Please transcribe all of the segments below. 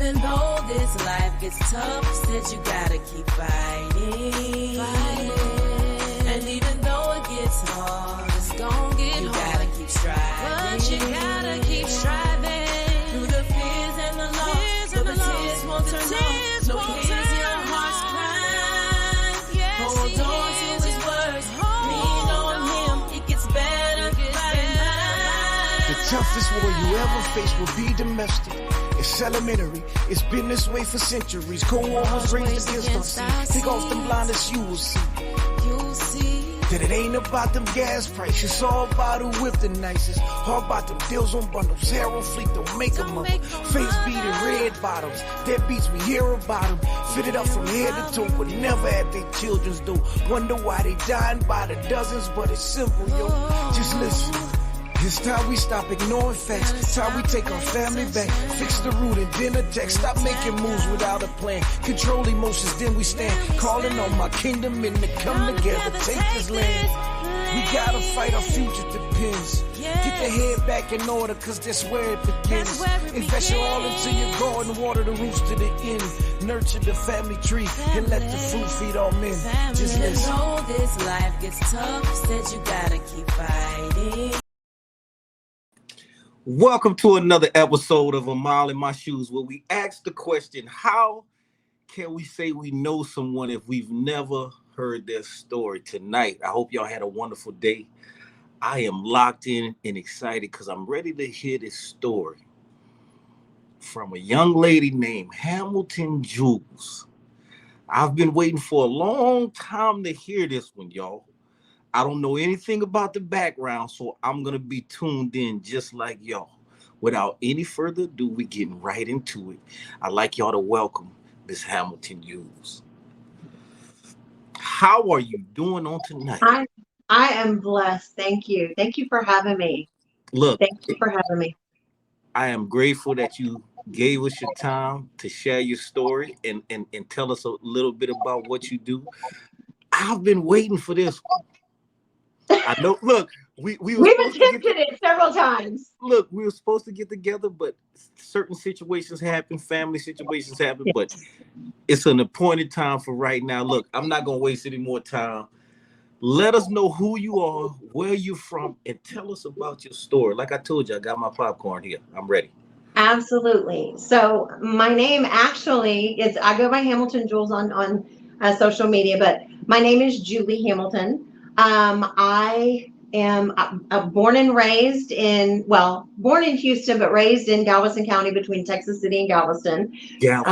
even though this life gets tough, said you gotta keep fighting. And even though it gets hard, it's gonna get hard. You gotta keep striving. But you gotta keep striving. Through the fears and the loss, but the tears won't turn off. No cares, your heart's crying. Hold on to his words. Lean on him. It gets better by night. The toughest war you ever face will be domestic. It's elementary, it's been this way for centuries. Cold War was raised against our seed. Take off them blinders, you will see. That it ain't about them gas prices, it's all about who whip the nicest. All about them deals on bundles, Harold Fleet don't make them up. Face beating red bottoms, dead beats we hear about them. Fitted up from head to toe, but never at their children's door. Wonder why they dying by the dozens, but it's simple, yo. Just listen. It's time we stop ignoring facts. It's time we take our family back. Fix the root and then attack. Stop making moves without a plan. Control emotions, then we stand. Calling on my kingdom men to come together. Take this land. We gotta fight, our future depends. Get the head back in order, cause that's where it begins. Invest your all into your garden, water the roots to the end. Nurture the family tree and let the fruit feed all men. Just listen. Even though this life gets tough, said you gotta keep fighting. Welcome to another episode of A Mile in My Shoes, where we ask the question, how can we say we know someone if we've never heard their story? Tonight, I hope y'all had a wonderful day. I am locked in and excited because I'm ready to hear this story from a young lady named Hamilton Jules. I've been waiting for a long time to hear this one, y'all. I don't know anything about the background, so I'm going to be tuned in just like y'all. Without any further ado, we getting right into it. I'd like y'all to welcome Miss Hamilton Jules. How are you doing on tonight? I am blessed. Thank you. Thank you for having me. Look, thank you for having me. I am grateful that you gave us your time to share your story and tell us a little bit about what you do. I've been waiting for this one. I know. Look, we've attempted it several times. Look, we were supposed to get together, but certain situations happen, family situations happen. Yes. But it's an appointed time for right now. Look, I'm not gonna waste any more time. Let us know who you are, where you're from, and tell us about your story. Like I told you, I got my popcorn here. I'm ready. Absolutely. So my name actually is, I go by Hamilton Jules on social media, but my name is Julie Hamilton. I am born and raised born in Houston, but raised in Galveston County between Texas City and Galveston. Yeah,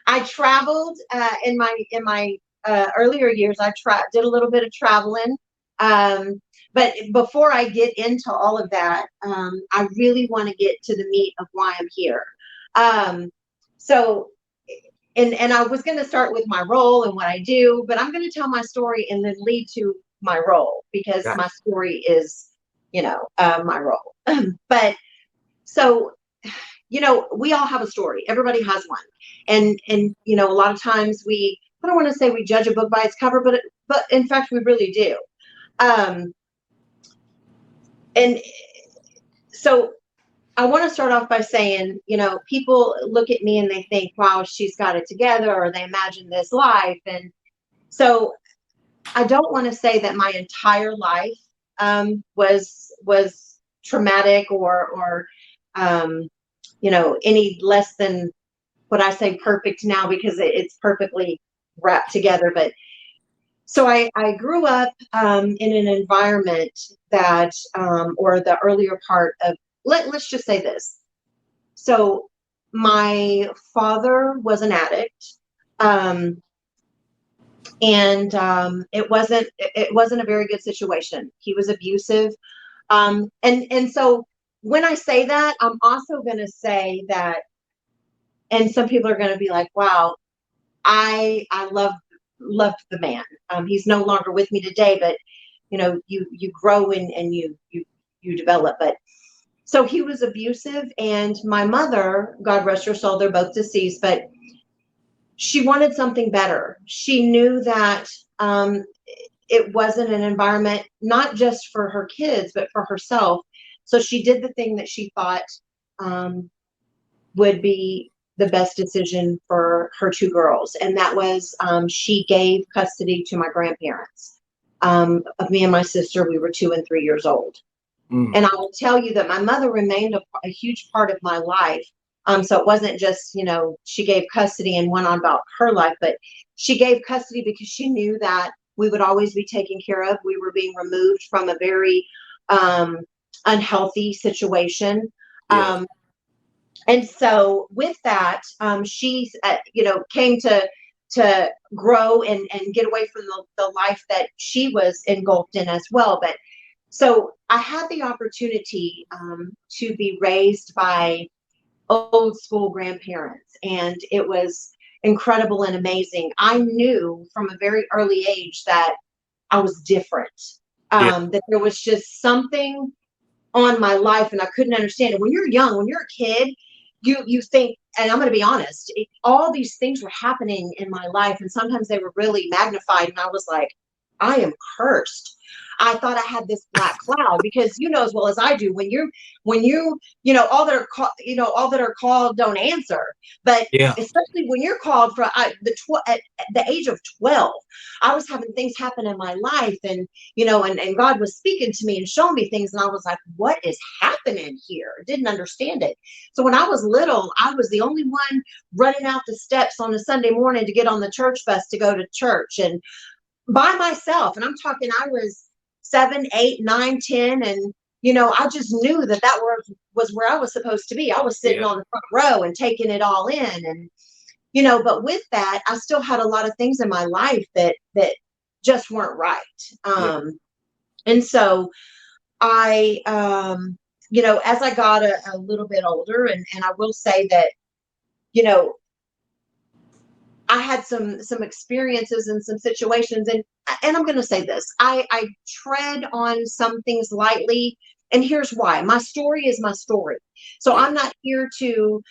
I traveled in my earlier years. I did a little bit of traveling. But before I get into all of that, I really want to get to the meat of why I'm here. And I was going to start with my role and what I do, but I'm going to tell my story and then lead to my role, because my story is, my role. But so, we all have a story. Everybody has one. And a lot of times I don't want to say we judge a book by its cover, but in fact, we really do. And so I want to start off by saying, people look at me and they think, wow, she's got it together, or they imagine this life. And so I don't want to say that my entire life was traumatic or any less than what I say perfect now, because it's perfectly wrapped together. But so I grew up in an environment that, or the earlier part of, let's just say this. So my father was an addict, and it wasn't a very good situation. He was abusive, and so when I say that, I'm also going to say that, and some people are going to be like, "Wow, I loved the man. He's no longer with me today, but you grow and you develop." But so he was abusive, and my mother, God rest her soul, they're both deceased, but she wanted something better. She knew that it wasn't an environment, not just for her kids, but for herself. So she did the thing that she thought, would be the best decision for her two girls. And that was, she gave custody to my grandparents. Of me and my sister, we were 2 and 3 years old. And I will tell you that my mother remained a huge part of my life. So it wasn't just, you know, she gave custody and went on about her life, but she gave custody because she knew that we would always be taken care of. We were being removed from a very unhealthy situation. Yeah. And so with that, she, you know, came to grow and get away from the life that she was engulfed in as well. But so I had the opportunity to be raised by old school grandparents, and it was incredible and amazing. I knew from a very early age that I was different, that there was just something on my life and I couldn't understand it. When you're young, when you're a kid, you think, and I'm going to be honest, all these things were happening in my life, and sometimes they were really magnified, and I was like, I am cursed. I thought I had this black cloud, because you know as well as I do, when you know, all that are called don't answer. But especially when you're called for at the age of 12, I was having things happen in my life, and you know, and God was speaking to me and showing me things, and I was like, what is happening here? Didn't understand it. So when I was little, I was the only one running out the steps on a Sunday morning to get on the church bus to go to church, and by myself. And I'm talking, I was 7, 8, 9, 10. And, you know, I just knew that was where I was supposed to be. I was sitting on the front row and taking it all in. And, you know, but with that, I still had a lot of things in my life that just weren't right. And so I, you know, as I got a little bit older, and I will say that, you know, I had some experiences and some situations, and I'm going to say this, I tread on some things lightly, and here's why. My story is my story. So I'm not here to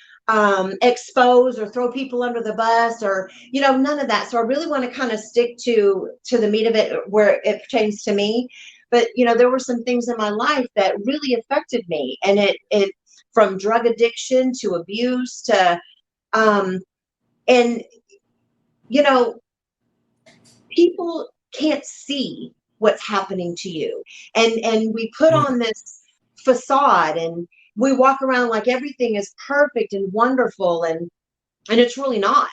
expose or throw people under the bus, or, you know, none of that. So I really want to kind of stick to the meat of it where it pertains to me. But, you know, there were some things in my life that really affected me, and it from drug addiction to abuse to, and you know, people can't see what's happening to you. And we put on this facade, and we walk around like everything is perfect and wonderful, and it's really not.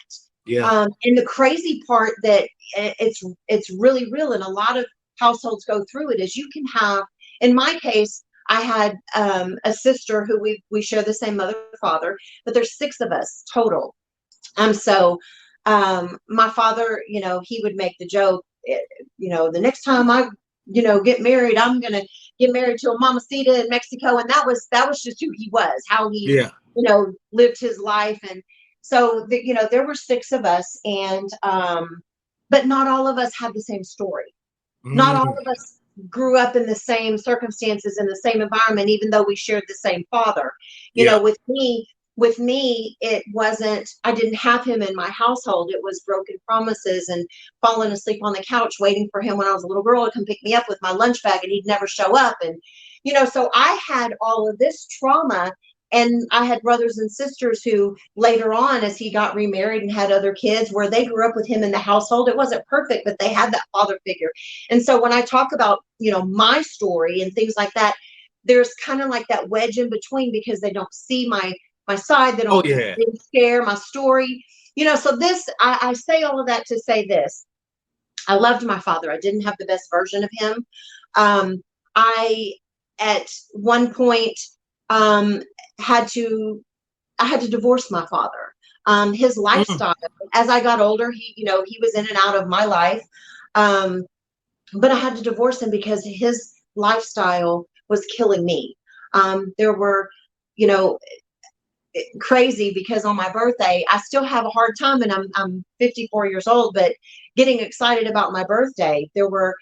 And the crazy part that it's really real, and a lot of households go through it, is you can have, in my case, I had a sister who we share the same mother and father, but there's 6 of us total. So my father, you know, he would make the joke, you know, the next time I, you know, get married, I'm going to get married to a mamacita in Mexico. And that was just who he was, how he, you know, lived his life. And so, you know, there were 6 of us, and, but not all of us had the same story. Not all of us grew up in the same circumstances, in the same environment, even though we shared the same father. You know, with me, it wasn't, I didn't have him in my household. It was broken promises and falling asleep on the couch waiting for him when I was a little girl to come pick me up with my lunch bag, and he'd never show up. And, you know, so I had all of this trauma, and I had brothers and sisters who later on, as he got remarried and had other kids, where they grew up with him in the household. It wasn't perfect, but they had that father figure. And so when I talk about, you know, my story and things like that, there's kind of like that wedge in between, because they don't see my side, they don't share my story, you know. So this, I say all of that to say this: I loved my father. I didn't have the best version of him. I at one point had to divorce my father. His lifestyle, as I got older, he was in and out of my life, but I had to divorce him because his lifestyle was killing me. There were, you know, crazy, because on my birthday, I still have a hard time, and I'm 54 years old, but getting excited about my birthday. There were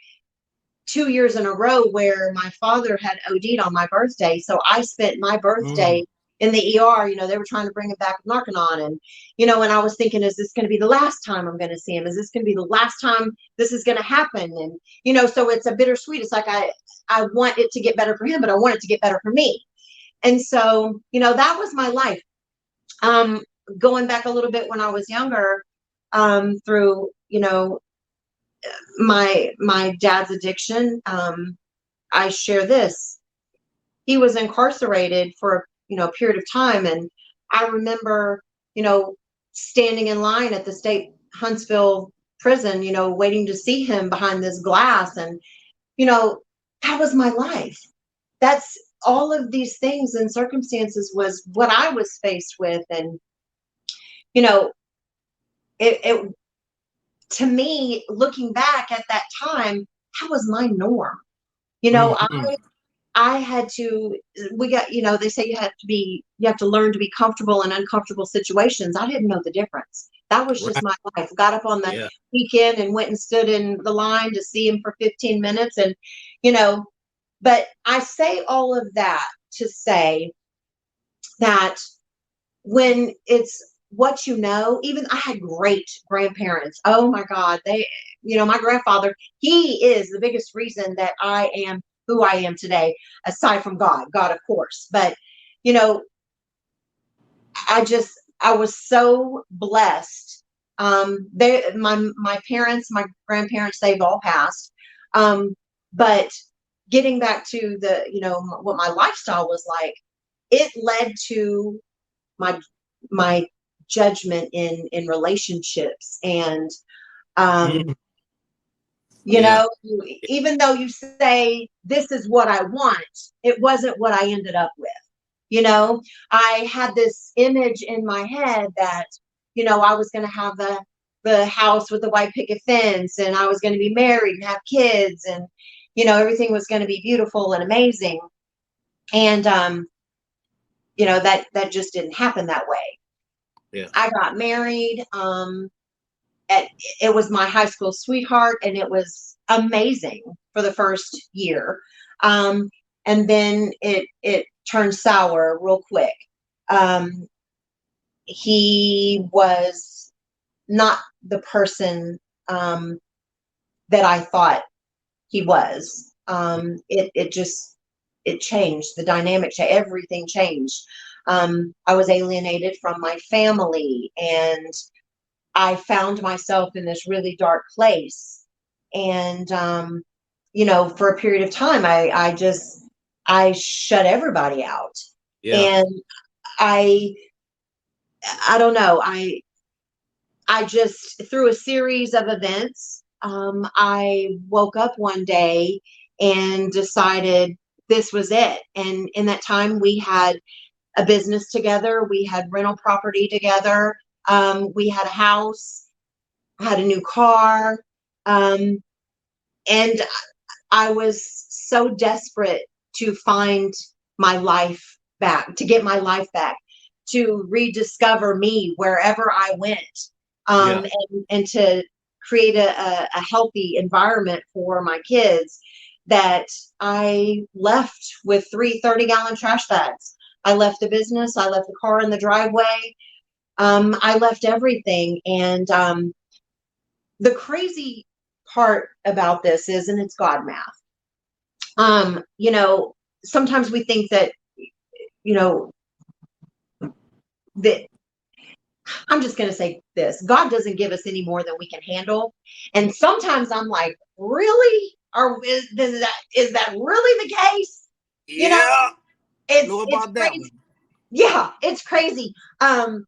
2 years in a row where my father had OD'd on my birthday. So I spent my birthday in the ER. You know, they were trying to bring him back with Narconon, and, you know, and I was thinking, is this going to be the last time I'm going to see him? Is this going to be the last time this is going to happen? And, you know, so it's a bittersweet. It's like, I want it to get better for him, but I want it to get better for me. And so, you know, that was my life. Going back a little bit when I was younger, through, my dad's addiction, I share this. He was incarcerated for, a period of time. And I remember, standing in line at the state Huntsville prison, waiting to see him behind this glass. And, that was my life. That's all of these things and circumstances was what I was faced with. And, it to me, looking back at that time, that was my norm. Mhm. I had to, they say you have to learn to be comfortable in uncomfortable situations. I didn't know the difference. That was just Right. my life. Got up on the Yeah. weekend and went and stood in the line to see him for 15 minutes. And, you know, but I say all of that to say that when it's what even I had great grandparents. Oh my God. My grandfather, he is the biggest reason that I am who I am today, aside from God, of course. But, you know, I was so blessed. My parents, my grandparents, they've all passed. But getting back to what my lifestyle was like, it led to my judgment in relationships. And Mhm. you Yeah. know even though you say this is what I want, it wasn't what I ended up with. I had this image in my head that I was going to have the house with the white picket fence, and I was going to be married and have kids, and everything was going to be beautiful and amazing. And that just didn't happen that way. Yeah. I got married. It was my high school sweetheart, and it was amazing for the first year. And then it turned sour real quick. Um, he was not the person that I thought he was. It changed. The dynamic changed. Everything changed. I was alienated from my family, and I found myself in this really dark place. And, for a period of time, I shut everybody out. Yeah. And I, I don't know. I just, through a series of events, I woke up one day and decided this was it. And in that time, we had a business together. We had rental property together. We had a house. I had a new car. And I was so desperate to find my life back, to get my life back, to rediscover me wherever I went, Yeah. and to create a healthy environment for my kids, that I left with 3 30-gallon trash bags. I left the business. I left the car in the driveway. I left everything. And the crazy part about this is, and it's God math. Sometimes we think that, that I'm just going to say this: God doesn't give us any more than we can handle. And sometimes I'm like, really? Is that really the case? Yeah. Know It's about that one. crazy. Yeah, it's crazy. I'm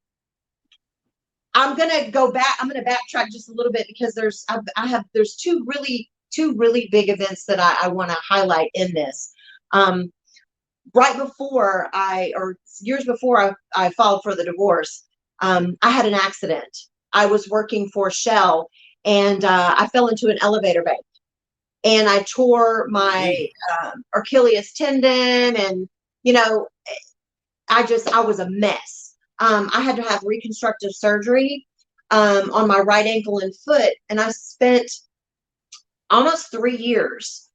gonna go back. I'm gonna backtrack just a little bit, because there's two really big events that I want to highlight in this. Right before or years before I filed for the divorce, I had an accident. I was working for Shell, and I fell into an elevator bank, and I tore my Achilles tendon, and I was a mess. I had to have reconstructive surgery on my right ankle and foot, and I spent almost 3 years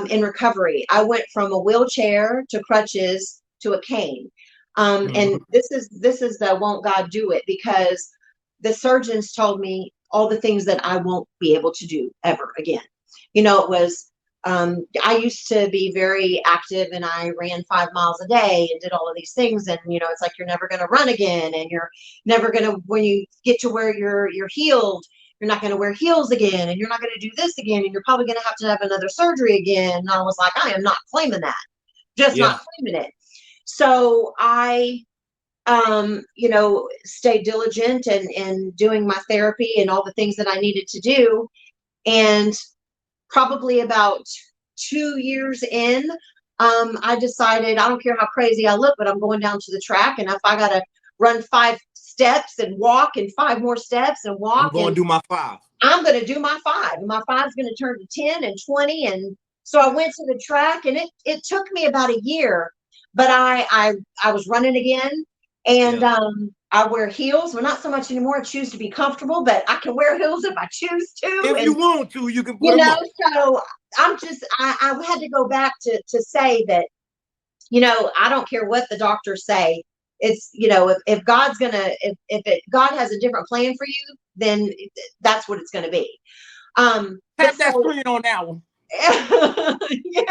in recovery. I went from a wheelchair to crutches to a cane. And this is the won't God do it, because the surgeons told me all the things that I won't be able to do ever again. It was I used to be very active and I ran 5 miles a day and did all of these things. And, it's like, you're never going to run again. And you're never going to, when you get to where you're healed, you're not going to wear heels again. And you're not going to do this again. And you're probably going to have another surgery again. And I was like, I am not claiming that, just not claiming it. So I, stayed diligent and doing my therapy and all the things that I needed to do. And probably about 2 years in, I decided, I don't care how crazy I look, but I'm going down to the track. And if I got to run 5 steps and walk and 5 more steps and walk, I'm going to do my 5. I'm going to do my 5. And my 5 is going to turn to 10 and 20. And so I went to the track, and it took me about a year, but I was running again. And I wear heels. Well, not so much anymore. I choose to be comfortable, but I can wear heels if I choose to. If you want to, you can put them up. So I had to go back to say that, I don't care what the doctors say. It's, if God's gonna, God has a different plan for you, then that's what it's gonna be. Tap that screen on that one. Yeah.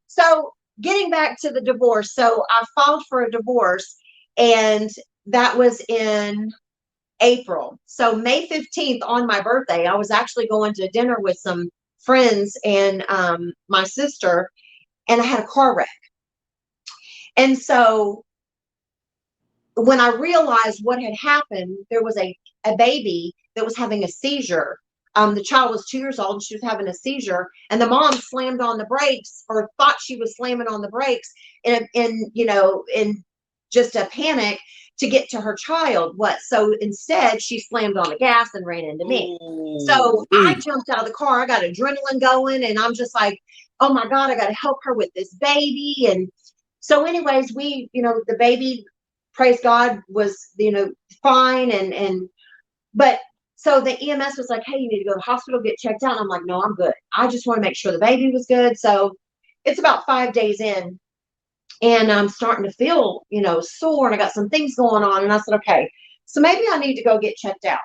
So getting back to the divorce. So I filed for a divorce, and that was in April. So May 15th, on my birthday, I was actually going to dinner with some friends and my sister, and I had a car wreck. And so when I realized what had happened, there was a baby that was having a seizure. The child was 2 years old, and she was having a seizure, and the mom slammed on the brakes, or thought she was slamming on the brakes in just a panic to get to her child. So instead she slammed on the gas and ran into me. So I jumped out of the car. I got adrenaline going, and I'm just like, oh my God, I got to help her with this baby. And so anyways, the baby, praise God, was, fine. But so the EMS was like, hey, you need to go to the hospital, get checked out. And I'm like, no, I'm good. I just want to make sure the baby was good. So it's about 5 days in, and I'm starting to feel, sore, and I got some things going on. And I said, okay, so maybe I need to go get checked out.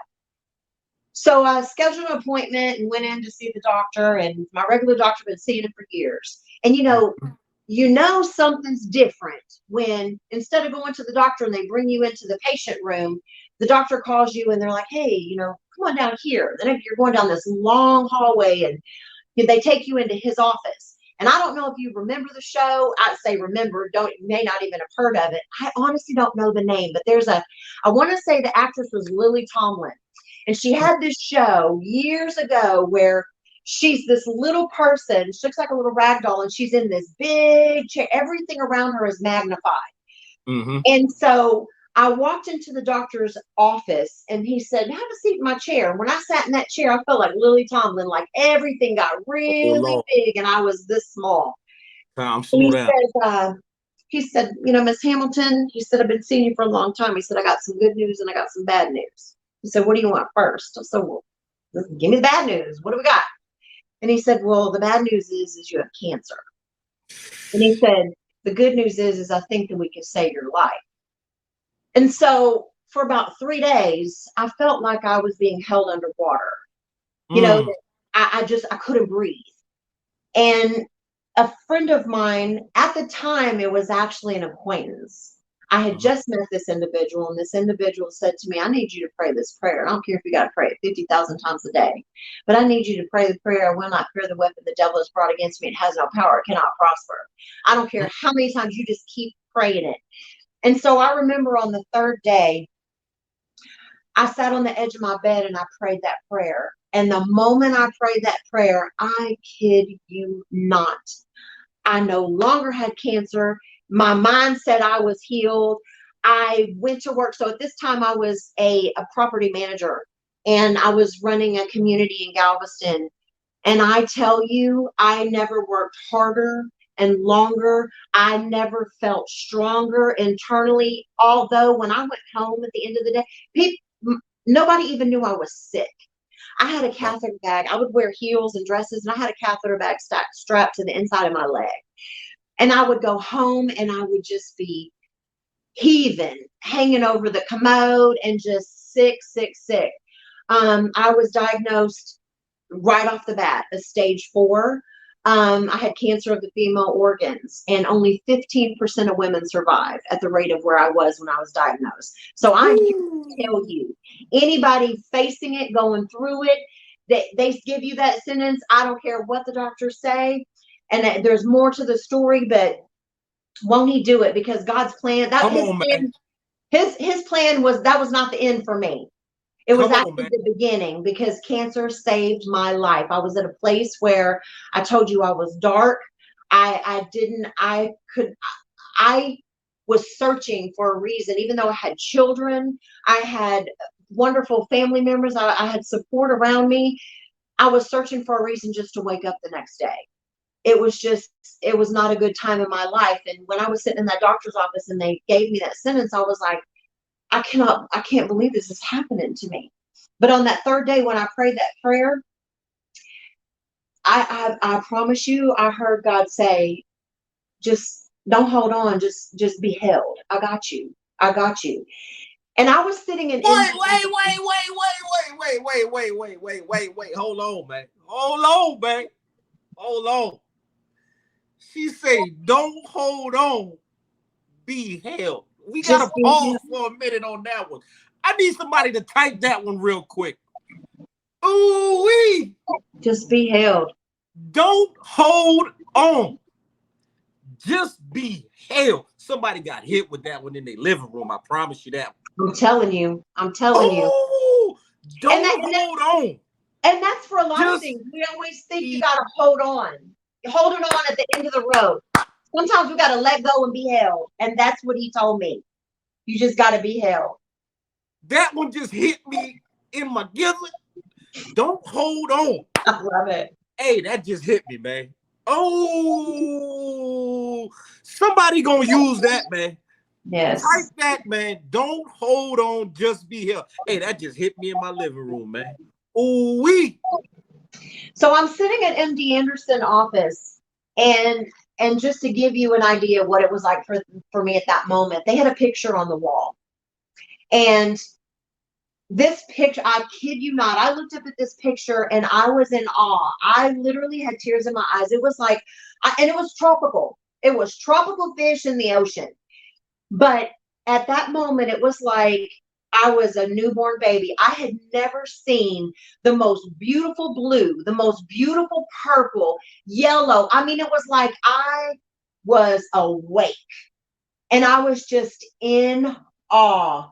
So I scheduled an appointment and went in to see the doctor, and my regular doctor had been seeing him for years. And, something's different when, instead of going to the doctor and they bring you into the patient room, the doctor calls you and they're like, hey, come on down here. Then if you're going down this long hallway, and they take you into his office. And I don't know if you remember the show. I'd say remember, you may not even have heard of it. I honestly don't know the name, but I want to say the actress was Lily Tomlin. And she had this show years ago where she's this little person. She looks like a little rag doll, and she's in this big chair. Everything around her is magnified. Mm-hmm. And so I walked into the doctor's office, and he said, have a seat in my chair. And when I sat in that chair, I felt like Lily Tomlin, like everything got really big, and I was this small. He said, Miss Hamilton, he said, I've been seeing you for a long time. He said, I got some good news and I got some bad news. He said, what do you want first? I said, well, give me the bad news. What do we got? And he said, well, the bad news is you have cancer. And he said, the good news is I think that we can save your life. And so for about 3 days, I felt like I was being held underwater. I couldn't breathe. And a friend of mine, at the time, it was actually an acquaintance. I had just met this individual, and this individual said to me, I need you to pray this prayer. I don't care if you got to pray it 50,000 times a day, but I need you to pray the prayer. I will not fear the weapon the devil has brought against me. It has no power. It cannot prosper. I don't care how many times, you just keep praying it. And so I remember on the 3rd day, I sat on the edge of my bed and I prayed that prayer. And the moment I prayed that prayer, I kid you not, I no longer had cancer. My mind said I was healed. I went to work. So at this time, I was a property manager, and I was running a community in Galveston. And I tell you, I never worked harder and longer. I never felt stronger internally. Although when I went home at the end of the day, nobody even knew I was sick. I had a catheter bag. I would wear heels and dresses, and I had a catheter bag strapped to the inside of my leg. And I would go home and I would just be heaving, hanging over the commode, and just sick. I was diagnosed right off the bat as stage 4. I had cancer of the female organs, and only 15% of women survive at the rate of where I was when I was diagnosed. So I'm here to tell you, anybody facing it, going through it, they give you that sentence. I don't care what the doctors say. And there's more to the story, but won't he do it? Because God's plan, that Come on, man. His plan was, that was not the end for me. It was Come on, actually man. the beginning, because cancer saved my life. I was at a place where I told you I was dark. I was searching for a reason. Even though I had children, I had wonderful family members, I had support around me. I was searching for a reason just to wake up the next day. It was not a good time in my life. And when I was sitting in that doctor's office and they gave me that sentence, I was like, I can't believe this is happening to me. But on that third day, when I prayed that prayer, I promise you, I heard God say, just don't hold on, just be held. I got you. I got you. And I was sitting in. Wait. Hold on, man. Hold on. She say, don't hold on, be held. We got to pause for a minute on that one. I need somebody to type that one real quick. Ooh-wee. Just be held. Don't hold on. Just be held. Somebody got hit with that one in their living room. I promise you that. I'm telling you. Don't hold on. And that's for a lot of things. We always think you got to hold on. Holding on at the end of the road. Sometimes we got to let go and be held. And that's what he told me. You just got to be held. That one just hit me in my gizzard. Don't hold on. I love it. Hey, that just hit me, man. Oh, somebody gonna use that, man. Yes. Type that, man. Don't hold on, just be here. Hey, that just hit me in my living room, man. Ooh-wee. So I'm sitting at MD Anderson office, and just to give you an idea of what it was like for me at that moment, they had a picture on the wall. And this picture, I kid you not, I looked up at this picture and I was in awe. I literally had tears in my eyes. It was like, and it was tropical. It was tropical fish in the ocean. But at that moment, it was like I was a newborn baby. I had never seen the most beautiful blue, the most beautiful purple, yellow. I mean, it was like I was awake and I was just in awe.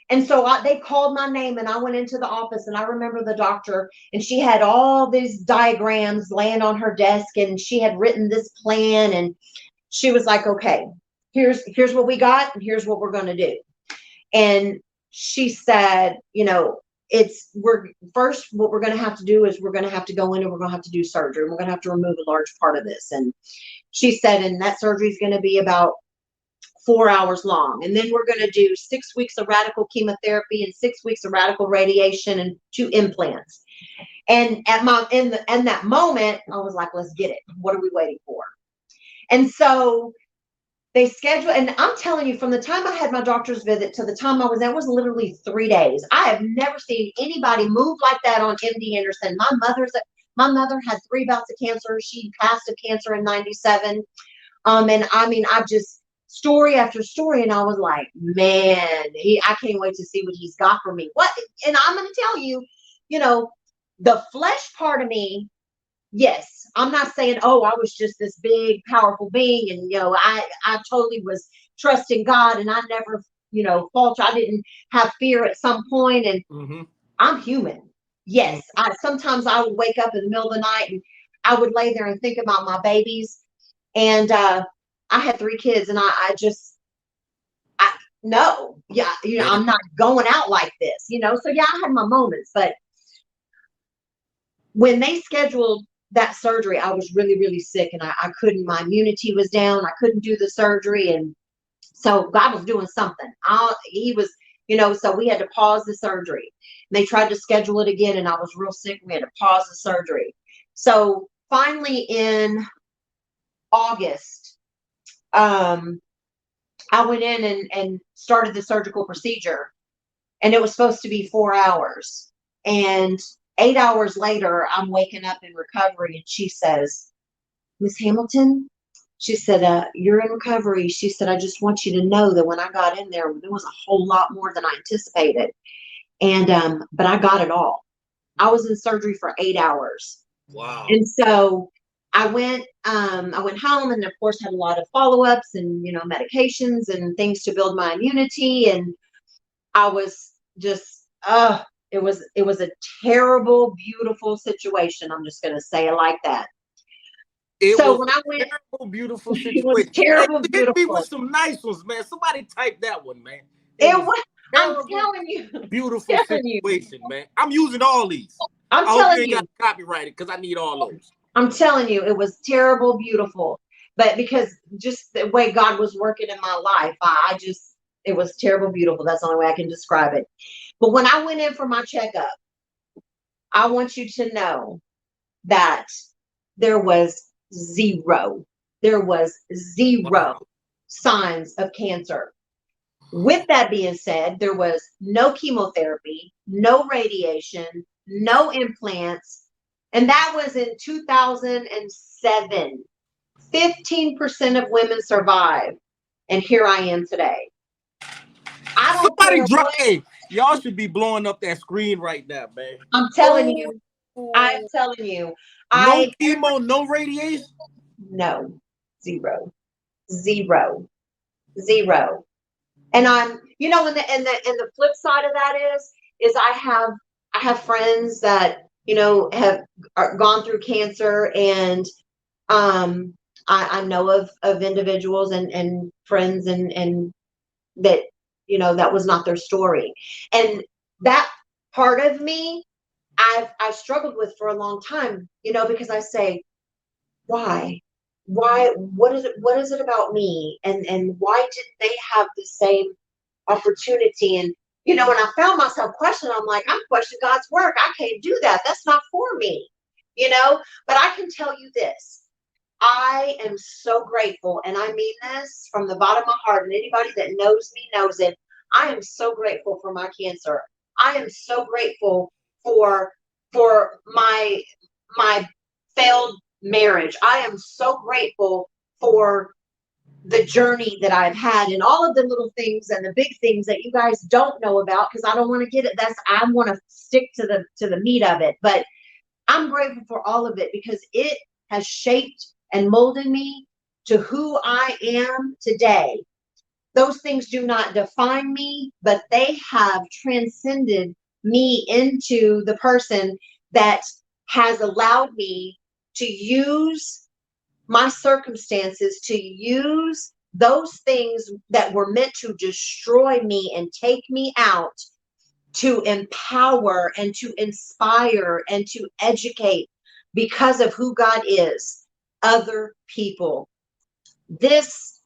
And so they called my name and I went into the office, and I remember the doctor, and she had all these diagrams laying on her desk, and she had written this plan, and she was like, okay, here's what we got, and here's what we're going to do. And she said, you know, what we're going to have to do is we're going to have to go in and we're going to have to do surgery, and we're going to have to remove a large part of this. And she said, and that surgery is going to be about 4 hours long. And then we're going to do 6 weeks of radical chemotherapy and 6 weeks of radical radiation and 2 implants. And in that moment, I was like, let's get it. What are we waiting for? And so they scheduled, and I'm telling you, from the time I had my doctor's visit to the time I was there, it was literally 3 days. I have never seen anybody move like that on MD Anderson. My mother had 3 bouts of cancer. She passed of cancer in 97. And I mean, I've just, story after story, and I was like, man, I can't wait to see what he's got for me. And I'm going to tell you, you know, the flesh part of me, yes, I'm not saying, oh, I was just this big, powerful being, and, you know, I totally was trusting God, and I never, you know, faltered. I didn't have fear at some point, and I'm human. Yes, sometimes I would wake up in the middle of the night, and I would lay there and think about my babies, and I had 3 kids, and no, yeah, you know, I'm not going out like this, you know. So yeah, I had my moments, but when they scheduled that surgery, I was really, really sick, and I couldn't. My immunity was down. I couldn't do the surgery, and so God was doing something. He was, you know. So we had to pause the surgery. And they tried to schedule it again, and I was real sick. We had to pause the surgery. So finally, in August, I went in and started the surgical procedure, and it was supposed to be 4 hours. And 8 hours later, I'm waking up in recovery, and she says, Miss Hamilton, she said, you're in recovery. She said, I just want you to know that when I got in there was a whole lot more than I anticipated. And, but I got it all. I was in surgery for 8 hours. Wow. And so I went home and of course had a lot of follow-ups and, medications and things to build my immunity. And I was just, it was a terrible, beautiful situation. I'm just going to say it like that. So when I went, terrible, beautiful it was situation. terrible, Hey, beautiful. hit me with some nice ones, man. Somebody type that one, man. I'm telling you, beautiful situation, man. I'm using all these. I'm telling you, got copyrighted because I need all those. I'm telling you, it was terrible, beautiful. But because just the way God was working in my life, it was terrible, beautiful. That's the only way I can describe it. But when I went in for my checkup, I want you to know that there was zero signs of cancer. With that being said, there was no chemotherapy, no radiation, no implants. And that was in 2007. 15% of women survived. And here I am today. Somebody drop. Hey, y'all should be blowing up that screen right now, man. I'm telling you. I'm telling you. No chemo, no radiation? No. Zero. And I'm, and the flip side of that is I have friends that, have gone through cancer, and I know of individuals and friends and that, that was not their story. And that part of me, I've struggled with for a long time, because I say, why, what is it about me? And why didn't they have the same opportunity? And, when I found myself questioning, I'm like, I'm questioning God's work. I can't do that. That's not for me, but I can tell you this. I am so grateful, and I mean this from the bottom of my heart, and anybody that knows me knows it. I am so grateful for my cancer. I am so grateful for my failed marriage. I am so grateful for the journey that I've had, and all of the little things and the big things that you guys don't know about, because I don't want to get it. I want to stick to the meat of it. But I'm grateful for all of it, because it has shaped and molded me to who I am today. Those things do not define me, but they have transcended me into the person that has allowed me to use my circumstances, to use those things that were meant to destroy me and take me out, to empower and to inspire and to educate, because of who God is, other people. This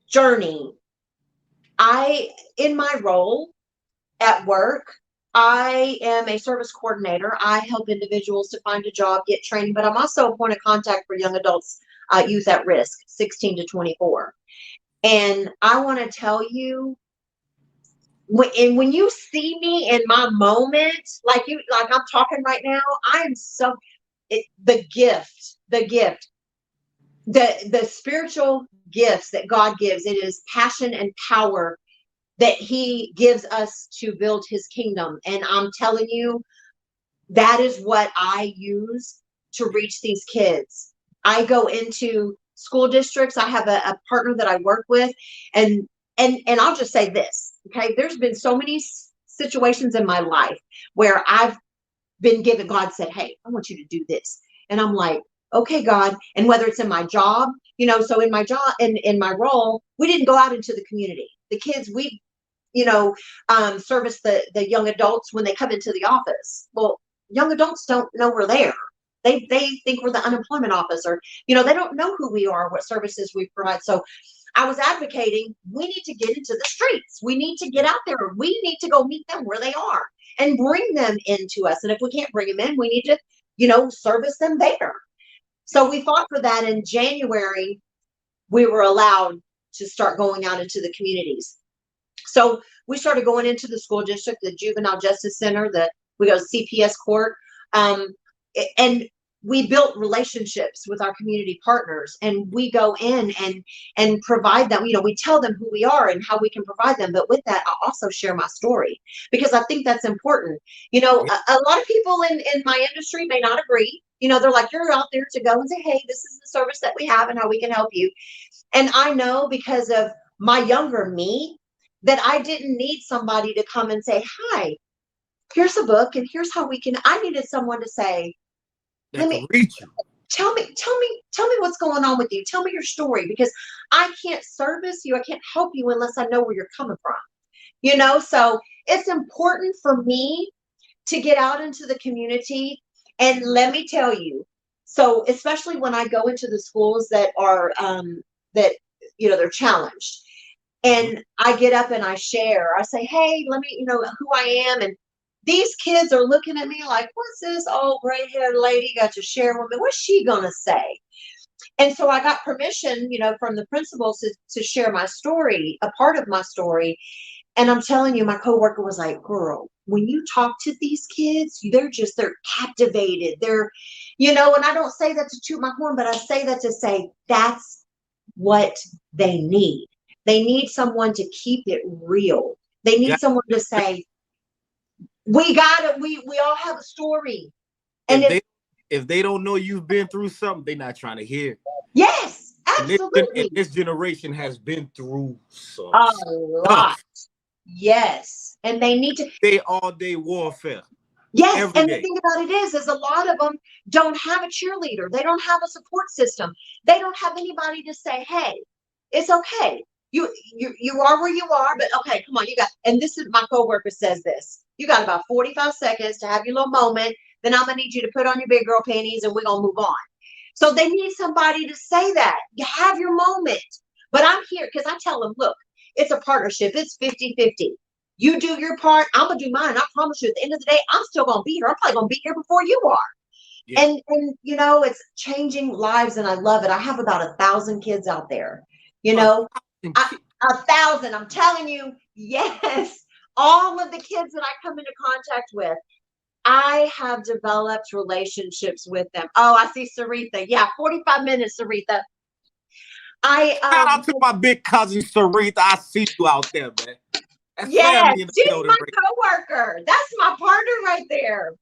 journey, in my role at work, I am a service coordinator. I help individuals to find a job, get training, but I'm also a point of contact for young adults, youth at risk, 16 to 24. And I want to tell you, when you see me in my moment, like I'm talking right now, the spiritual gifts that God gives, it is passion and power that he gives us to build his kingdom. And I'm telling you, that is what I use to reach these kids. I go into school districts. I have a partner that I work with, and I'll just say this, okay? There's been so many situations in my life where I've been given, God said, hey, I want you to do this. And I'm like, okay, God. And whether it's in my job, so in my job, in my role, we didn't go out into the community. The kids, we service the young adults when they come into the office. Well, young adults don't know we're there. They think we're the unemployment office, or, they don't know who we are, what services we provide. So I was advocating, we need to get into the streets. We need to get out there. We need to go meet them where they are and bring them into us. And if we can't bring them in, we need to, service them there. So we fought for that. In January, we were allowed to start going out into the communities. So we started going into the school district, the juvenile justice center, we go to CPS court. And we built relationships with our community partners, and we go in and provide them, we tell them who we are and how we can provide them. But with that, I also share my story, because I think that's important. A lot of people in my industry may not agree. They're like, you're out there to go and say, hey, this is the service that we have and how we can help you. And I know, because of my younger me, that I didn't need somebody to come and say, hi, here's a book and here's how we can. I needed someone to say, let me reach you. Tell me what's going on with you. Tell me your story, because I can't service you. I can't help you unless I know where you're coming from. So it's important for me to get out into the community. And let me tell you, so especially when I go into the schools that are they're challenged, and I get up and I share, I say, hey, let me, who I am. And these kids are looking at me like, what's this old gray-haired lady got to share with me? What's she going to say? And so I got permission, from the principals to share my story, a part of my story. And I'm telling you, my coworker was like, girl, when you talk to these kids, they're captivated. They're, and I don't say that to toot my horn, but I say that to say that's what they need. They need someone to keep it real. They need someone to say, we got it. We all have a story. And if they don't know you've been through something, they're not trying to hear. Yes, absolutely. And this generation has been through some a lot. Yes. And they need to all day warfare. Yes. And the thing about it is a lot of them don't have a cheerleader. They don't have a support system. They don't have anybody to say, hey, it's okay. You are where you are, but okay, come on, and this is, my coworker says this, you got about 45 seconds to have your little moment, then I'm gonna need you to put on your big girl panties and we're gonna move on. So they need somebody to say that. You have your moment. But I'm here because I tell them, look, it's a partnership. It's 50-50. You do your part, I'm gonna do mine. I promise you, at the end of the day, I'm still gonna be here. I'm probably gonna be here before you are. Yeah. And it's changing lives, and I love it. I have about 1,000 kids out there. 1,000, I'm telling you, yes. All of the kids that I come into contact with, I have developed relationships with them. Oh, I see Saritha. Yeah, 45 minutes, Saritha. Shout out to my big cousin Saritha. I see you out there, man. That's yes, she's my coworker. That's my partner right there.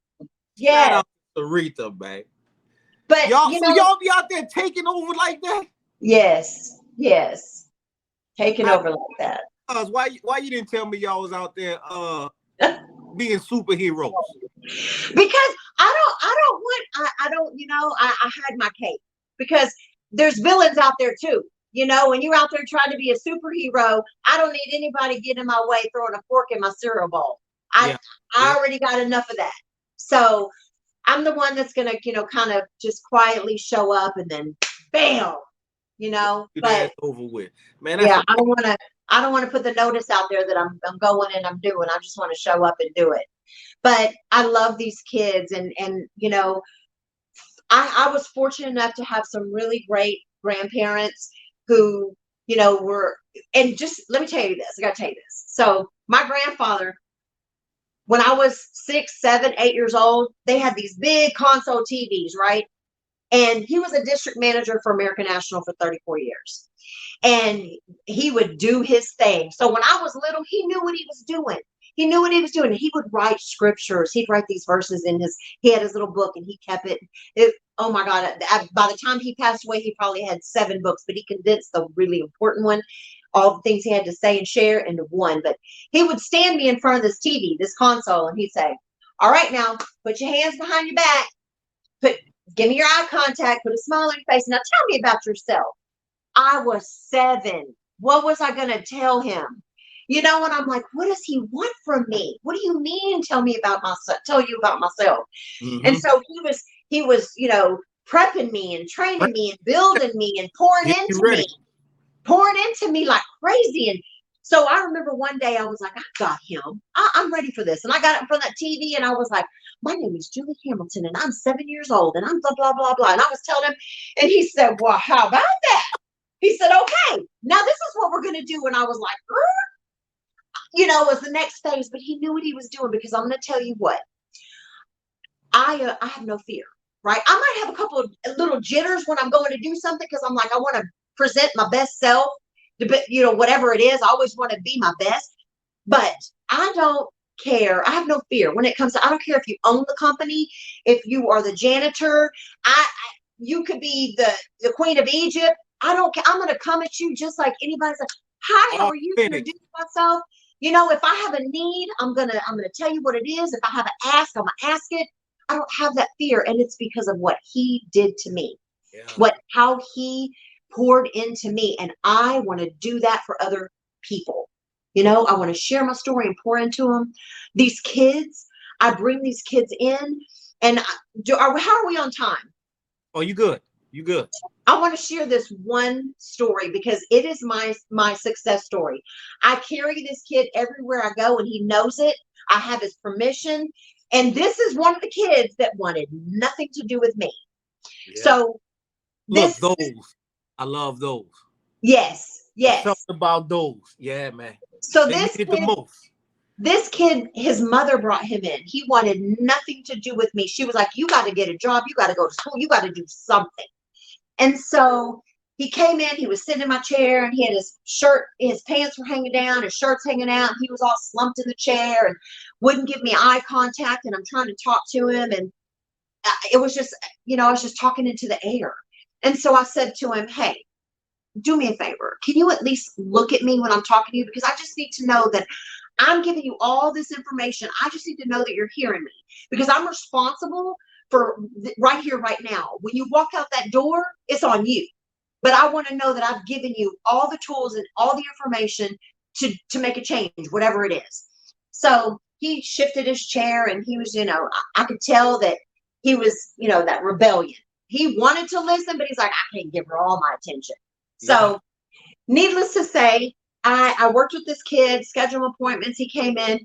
Yeah. Shout out to Saritha, man. But y'all be out there taking over like that? Yes. Taking over like that. Why you didn't tell me y'all was out there being superheroes? Because I had my cake, because there's villains out there too. When you're out there trying to be a superhero, I don't need anybody getting in my way, throwing a fork in my cereal bowl. I already got enough of that. So I'm the one that's gonna, kind of just quietly show up and then bam, but over with, man. I don't want to put the notice out there that I'm going and I'm doing. I just want to show up and do it. But I love these kids, and I was fortunate enough to have some really great grandparents who, were, and just let me tell you this. I got to tell you this. So my grandfather, when I was 6, 7, 8 years old, they had these big console TVs, right? And he was a district manager for American National for 34 years. And he would do his thing. So when I was little, he knew what he was doing. He knew what he was doing. He would write scriptures. He'd write these verses he had his little book, and he kept it. Oh my God. By the time he passed away, he probably had 7 books, but he condensed the really important one, all the things he had to say and share, into one. But he would stand me in front of this TV, this console, and he'd say, all right, now put your hands behind your back. Give me your eye contact, put a smile on your face. Now tell me about yourself. I was 7. What was I going to tell him? And I'm like, what does he want from me? What do you mean? Tell you about myself. Mm-hmm. And so he was, prepping me and training me and building me and pouring into me like crazy. And so I remember one day I was like, I got him. I'm ready for this. And I got it in front of that TV, and I was like, my name is Julie Hamilton, and I'm 7 years old, and I'm blah, blah, blah, blah. And I was telling him, and he said, well, how about that? He said, okay, now this is what we're going to do. And I was like, it was the next phase, but he knew what he was doing, because I'm going to tell you what, I have no fear. right? I might have a couple of little jitters when I'm going to do something because I'm like, I want to present my best self, whatever it is. I always want to be my best, but I don't care. I have no fear when it comes to, I don't care if you own the company, if you are the janitor, you could be the Queen of Egypt. I don't care. I'm going to come at you just like anybody's like, hi, how are you? Introduce myself. If I have a need, I'm gonna tell you what it is. If I have an ask, I'm gonna ask it. I don't have that fear, and it's because of what he did to me, how he poured into me, and I want to do that for other people. I want to share my story and pour into them. These kids, I bring these kids in, and how are we on time? Oh, you good? You good? I want to share this one story because it is my success story. I carry this kid everywhere I go, and he knows it. I have his permission. And this is one of the kids that wanted nothing to do with me. Yeah. So look, those. I love those. Yes. There's something about those. Yeah, man. So this kid, his mother brought him in. He wanted nothing to do with me. She was like, you got to get a job. You got to go to school. You got to do something. And so he came in, he was sitting in my chair, and he had his shirt, his pants were hanging down, his shirt's hanging out. And he was all slumped in the chair and wouldn't give me eye contact. And I'm trying to talk to him. And it was just, I was just talking into the air. And so I said to him, hey, do me a favor. Can you at least look at me when I'm talking to you? Because I just need to know that I'm giving you all this information. I just need to know that you're hearing me because I'm responsible for right here, right now. When you walk out that door, it's on you. But I want to know that I've given you all the tools and all the information to make a change, whatever it is. So he shifted his chair and he was, I could tell that he was, that rebellion. He wanted to listen, but he's like, I can't give her all my attention. Yeah. So needless to say, I worked with this kid, scheduled appointments. He came in.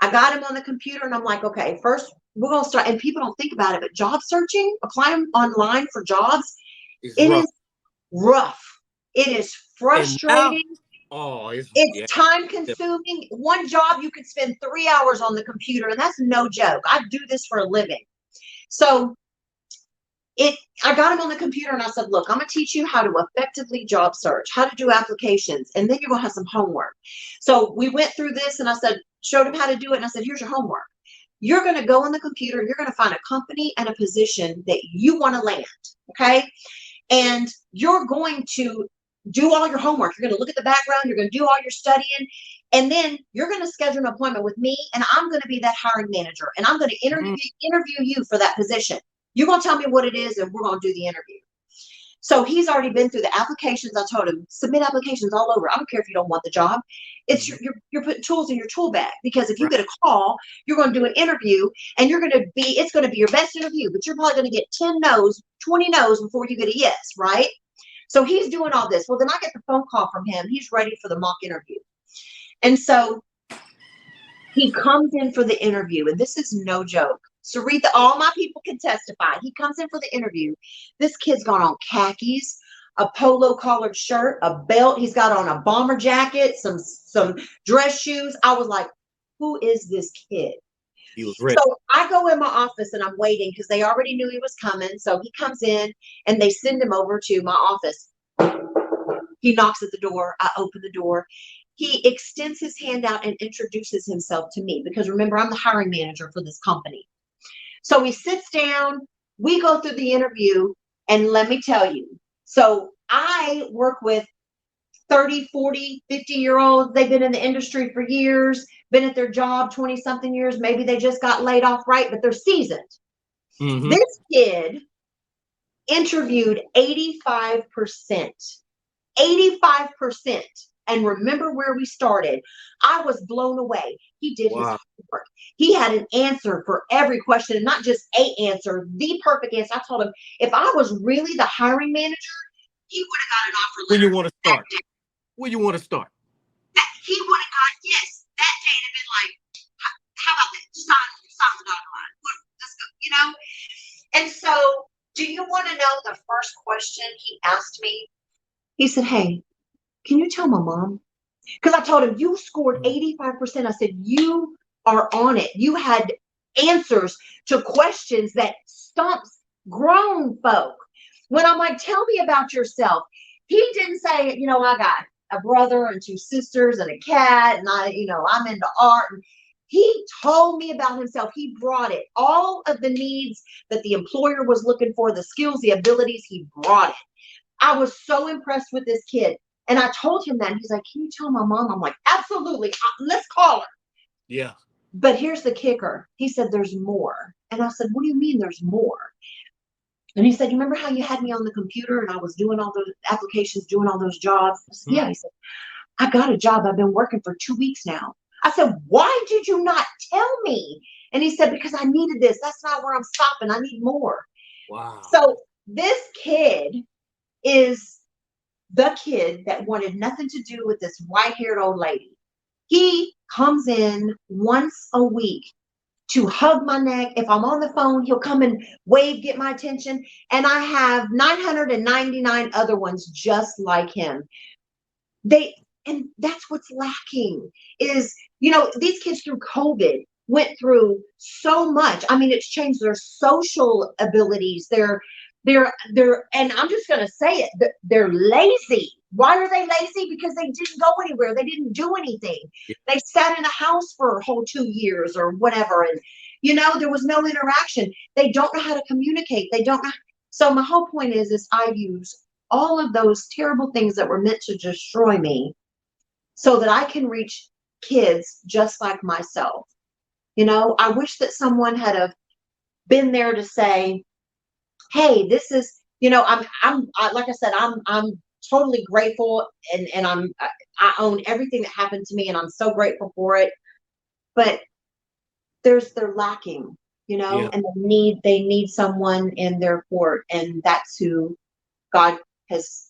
I got him on the computer and I'm like, okay, first we're going to start. And people don't think about it, but job searching, applying online for jobs, it is rough. It is frustrating. It's time consuming. One job, you could spend 3 hours on the computer, and that's no joke. I do this for a living. So I got him on the computer and I said, look, I'm going to teach you how to effectively job search, how to do applications, and then you're going to have some homework. So we went through this and I said, showed him how to do it. And I said, here's your homework. You're going to go on the computer and you're going to find a company and a position that you want to land. Okay. And you're going to do all your homework. You're going to look at the background. You're going to do all your studying. And then you're going to schedule an appointment with me. And I'm going to be that hiring manager. And I'm going to interview you for that position. You're going to tell me what it is and we're going to do the interview. So he's already been through the applications. I told him, submit applications all over. I don't care if you don't want the job. It's you're putting tools in your tool bag because if you get a call, you're going to do an interview and it's going to be your best interview, but you're probably going to get 10 no's, 20 no's before you get a yes, right? So he's doing all this. Well, then I get the phone call from him. He's ready for the mock interview. And so he comes in for the interview, and this is no joke. Saritha, all my people can testify. He comes in for the interview. This kid's got on khakis, a polo collared shirt, a belt. He's got on a bomber jacket, some dress shoes. I was like, who is this kid? He was ready. So I go in my office and I'm waiting because they already knew he was coming. So he comes in and they send him over to my office. He knocks at the door. I open the door. He extends his hand out and introduces himself to me because remember, I'm the hiring manager for this company. So he sits down, we go through the interview, and let me tell you, so I work with 30, 40, 50-year-olds. They've been in the industry for years, been at their job 20-something years. Maybe they just got laid off, right? But they're seasoned. Mm-hmm. This kid interviewed 85%. 85%. And remember where we started. I was blown away. He did his homework. He had an answer for every question, and not just a answer, the perfect answer. I told him, if I was really the hiring manager, he would have got an offer letter. Where you want to start? Where you want to start? He would have got, yes, that day and been like, how about that? Sign the dotted line. Let's go, And so, do you want to know the first question he asked me? He said, hey, can you tell my mom? Because I told him, you scored 85%. I said, you are on it. You had answers to questions that stumps grown folk. When I'm like, tell me about yourself, he didn't say, you know, I got a brother and 2 sisters and a cat, and I'm into art. He told me about himself. He brought it. All of the needs that the employer was looking for, the skills, the abilities, he brought it. I was so impressed with this kid. And I told him that. And he's like, can you tell my mom? I'm like, absolutely. Let's call her. Yeah. But here's the kicker. He said, there's more. And I said, what do you mean there's more? And he said, you remember how you had me on the computer and I was doing all those applications, doing all those jobs? I said, yeah. He said, I got a job. I've been working for 2 weeks now. I said, why did you not tell me? And he said, because I needed this. That's not where I'm stopping. I need more. Wow. So this kid is the kid that wanted nothing to do with this white-haired old lady. He comes in once a week to hug my neck. If I'm on the phone, he'll come and wave, get my attention. And I have 999 other ones just like him. And that's what's lacking is, these kids through COVID went through so much. I mean, it's changed their social abilities. They're, and I'm just going to say it, they're lazy. Why are they lazy? Because they didn't go anywhere. They didn't do anything. Yeah. They sat in a house for a whole 2 years or whatever. And, there was no interaction. They don't know how to communicate. They don't know. So my whole point is I use all of those terrible things that were meant to destroy me so that I can reach kids just like myself. I wish that someone had have been there to say, hey, this is, I'm like I said, I'm totally grateful and I own everything that happened to me and I'm so grateful for it. But they're lacking, Yeah. and they need someone in their court, and that's who God has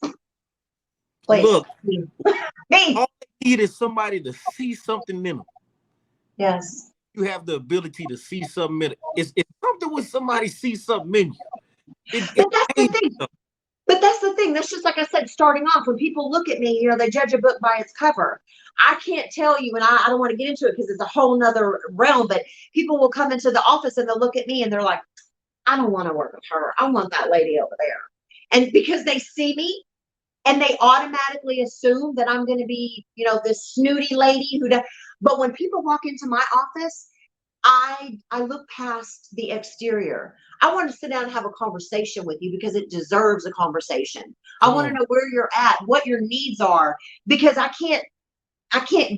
placed. Look, me. all they need is somebody to see something in them. Yes. You have the ability to see something in it. It's something when somebody sees something in you. But that's the thing. But that's the thing. That's just like I said, starting off, when people look at me, they judge a book by its cover. I can't tell you, and I don't want to get into it because it's a whole nother realm, but people will come into the office and they'll look at me and they're like, I don't want to work with her. I want that lady over there. And because they see me and they automatically assume that I'm going to be, this snooty lady who does. But when people walk into my office, I look past the exterior. I want to sit down and have a conversation with you because it deserves a conversation. I want to know where you're at, what your needs are, because I can't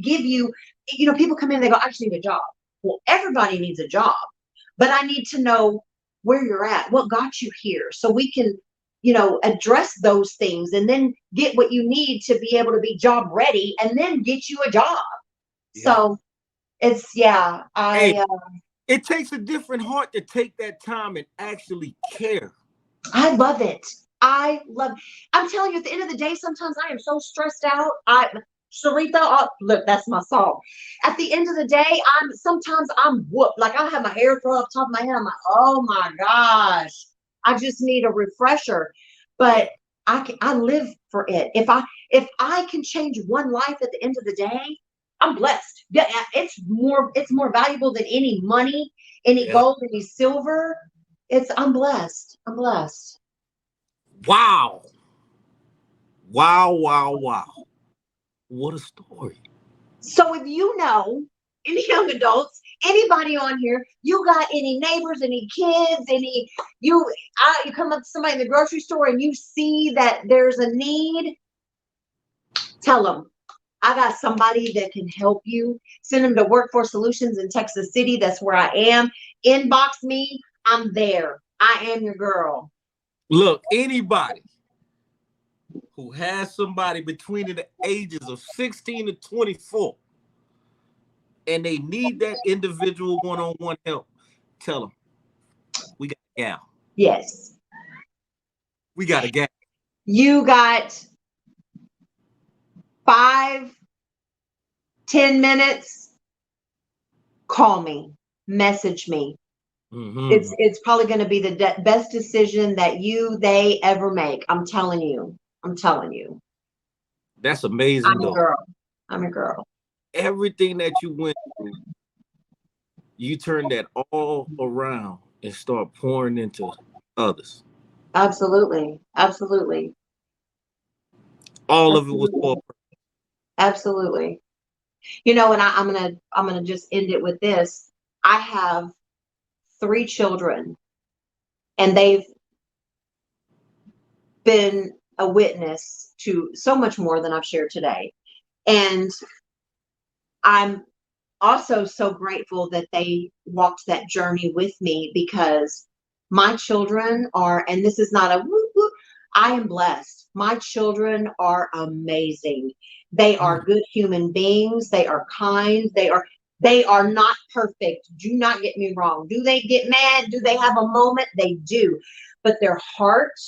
give you, people come in and they go, I just need a job. Well, everybody needs a job, but I need to know where you're at, what got you here, so we can, address those things and then get what you need to be able to be job ready and then get you a job. Yeah. So it's, it takes a different heart to take that time and actually care. I love it. I'm telling you, at the end of the day, sometimes I am so stressed out. Sarita, look, that's my song. At the end of the day, sometimes I'm whooped. Like I have my hair thrown up top of my head. I'm like, oh my gosh, I just need a refresher. But I live for it. If I can change one life at the end of the day, I'm blessed. Yeah, it's more valuable than any money, any gold, any silver. I'm blessed. I'm blessed. Wow. What a story. So if any young adults, anybody on here, you got any neighbors, any kids, you come up to somebody in the grocery store and you see that there's a need, tell them, I got somebody that can help you. Send them to Workforce Solutions in Texas City. That's where I am. Inbox me. I'm there. I am your girl. Look, anybody who has somebody between the ages of 16 to 24 and they need that individual one-on-one help, tell them we got a gal. Yes. We got a gal. You got 5-10 minutes, call me, message me. Mm-hmm. It's probably going to be the best decision that they ever make. I'm telling you. That's amazing. I'm a girl. Everything that you went through, you turn that all around and start pouring into others. Absolutely. Absolutely. All of it was Absolutely. for Absolutely. You know, and I'm gonna just end it with this. I have 3 children, and they've been a witness to so much more than I've shared today. And I'm also so grateful that they walked that journey with me, because my children are, and this is not a whoop, whoop, I am blessed. My children are amazing. They are good human beings. They are kind. They are not perfect. Do not get me wrong. Do they get mad? Do they have a moment? They do. But their heart,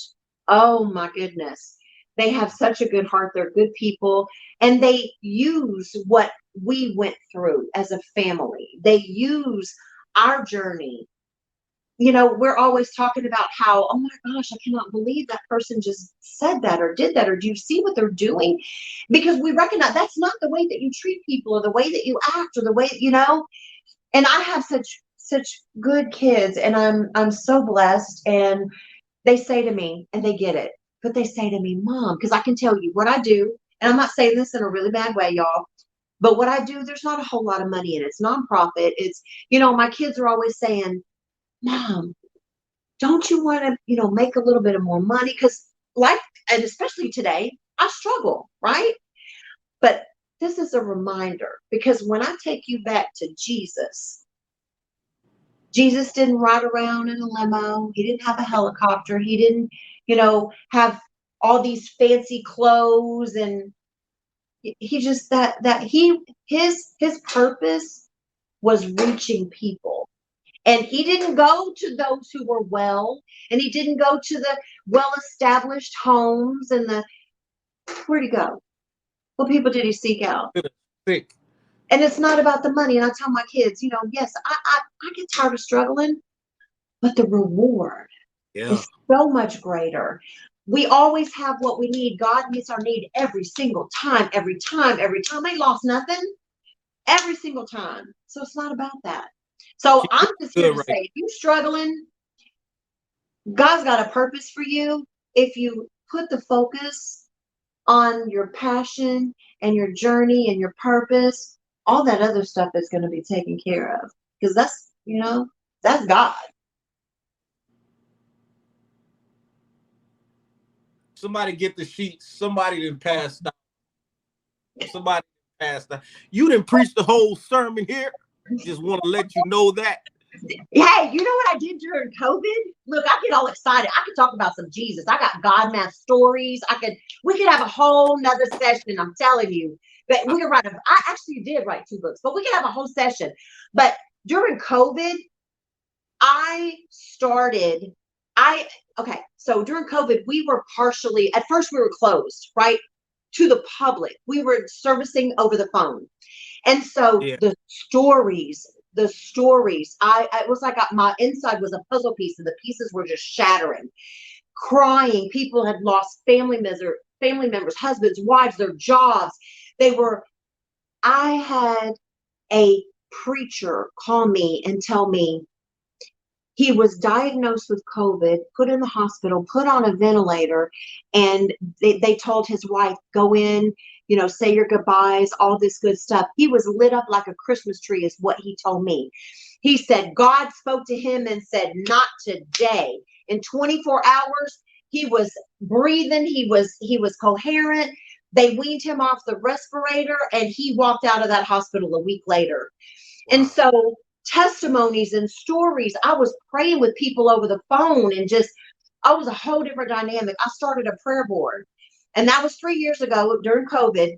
oh my goodness. They have such a good heart. They're good people. And they use what we went through as a family. They use our journey. You know, we're always talking about how, oh my gosh, I cannot believe that person just said that or did that, or do you see what they're doing? Because we recognize that's not the way that you treat people, or the way that you act, or the way, you know. And I have such good kids, and I'm so blessed. And they say to me, and they get it, but they say to me, Mom, because I can tell you what I do, and I'm not saying this in a really bad way, y'all, but what I do, there's not a whole lot of money in it. It's nonprofit. It's, you know, my kids are always saying, Mom, don't you want to, you know, make a little bit of more money? Because like, and especially today, I struggle, right? But this is a reminder, because when I take you back to Jesus, Jesus didn't ride around in a limo. He didn't have a helicopter. He didn't, you know, have all these fancy clothes. And he just, his purpose was reaching people. And he didn't go to those who were well, and he didn't go to the well-established homes and where'd he go? What people did he seek out? sick. And it's not about the money. And I tell my kids, you know, yes, I get tired of struggling, but the reward is so much greater. We always have what we need. God meets our need every single time, every time, every time. I ain't lost nothing every single time. So it's not about that. So I'm just here to say, if you're struggling, God's got a purpose for you. If you put the focus on your passion and your journey and your purpose, all that other stuff is going to be taken care of, because that's, you know, that's God. Somebody get the sheets. Somebody didn't pass out. Somebody passed out. You didn't preach the whole sermon here. Just want to let you know that. Hey, you know what I did during COVID? Look, I get all excited. I could talk about some Jesus. I got God math stories. We could have a whole nother session. I'm telling you. But we could I actually did write 2 books, but we could have a whole session. But during COVID, so during COVID, we were at first we were closed, right? To the public. We were servicing over the phone. And so the stories, it was like my inside was a puzzle piece, and the pieces were just shattering. Crying. People had lost family members, husbands, wives, their jobs. I had a preacher call me and tell me he was diagnosed with COVID, put in the hospital, put on a ventilator, and they told his wife, go in, you know, say your goodbyes, all this good stuff. He was lit up like a Christmas tree, is what he told me. He said God spoke to him and said, not today. In 24 hours, he was breathing. He was coherent. They weaned him off the respirator, and he walked out of that hospital a week later. Wow. And so testimonies and stories. I was praying with people over the phone, and I was a whole different dynamic. I started a prayer board, and that was 3 years ago during COVID.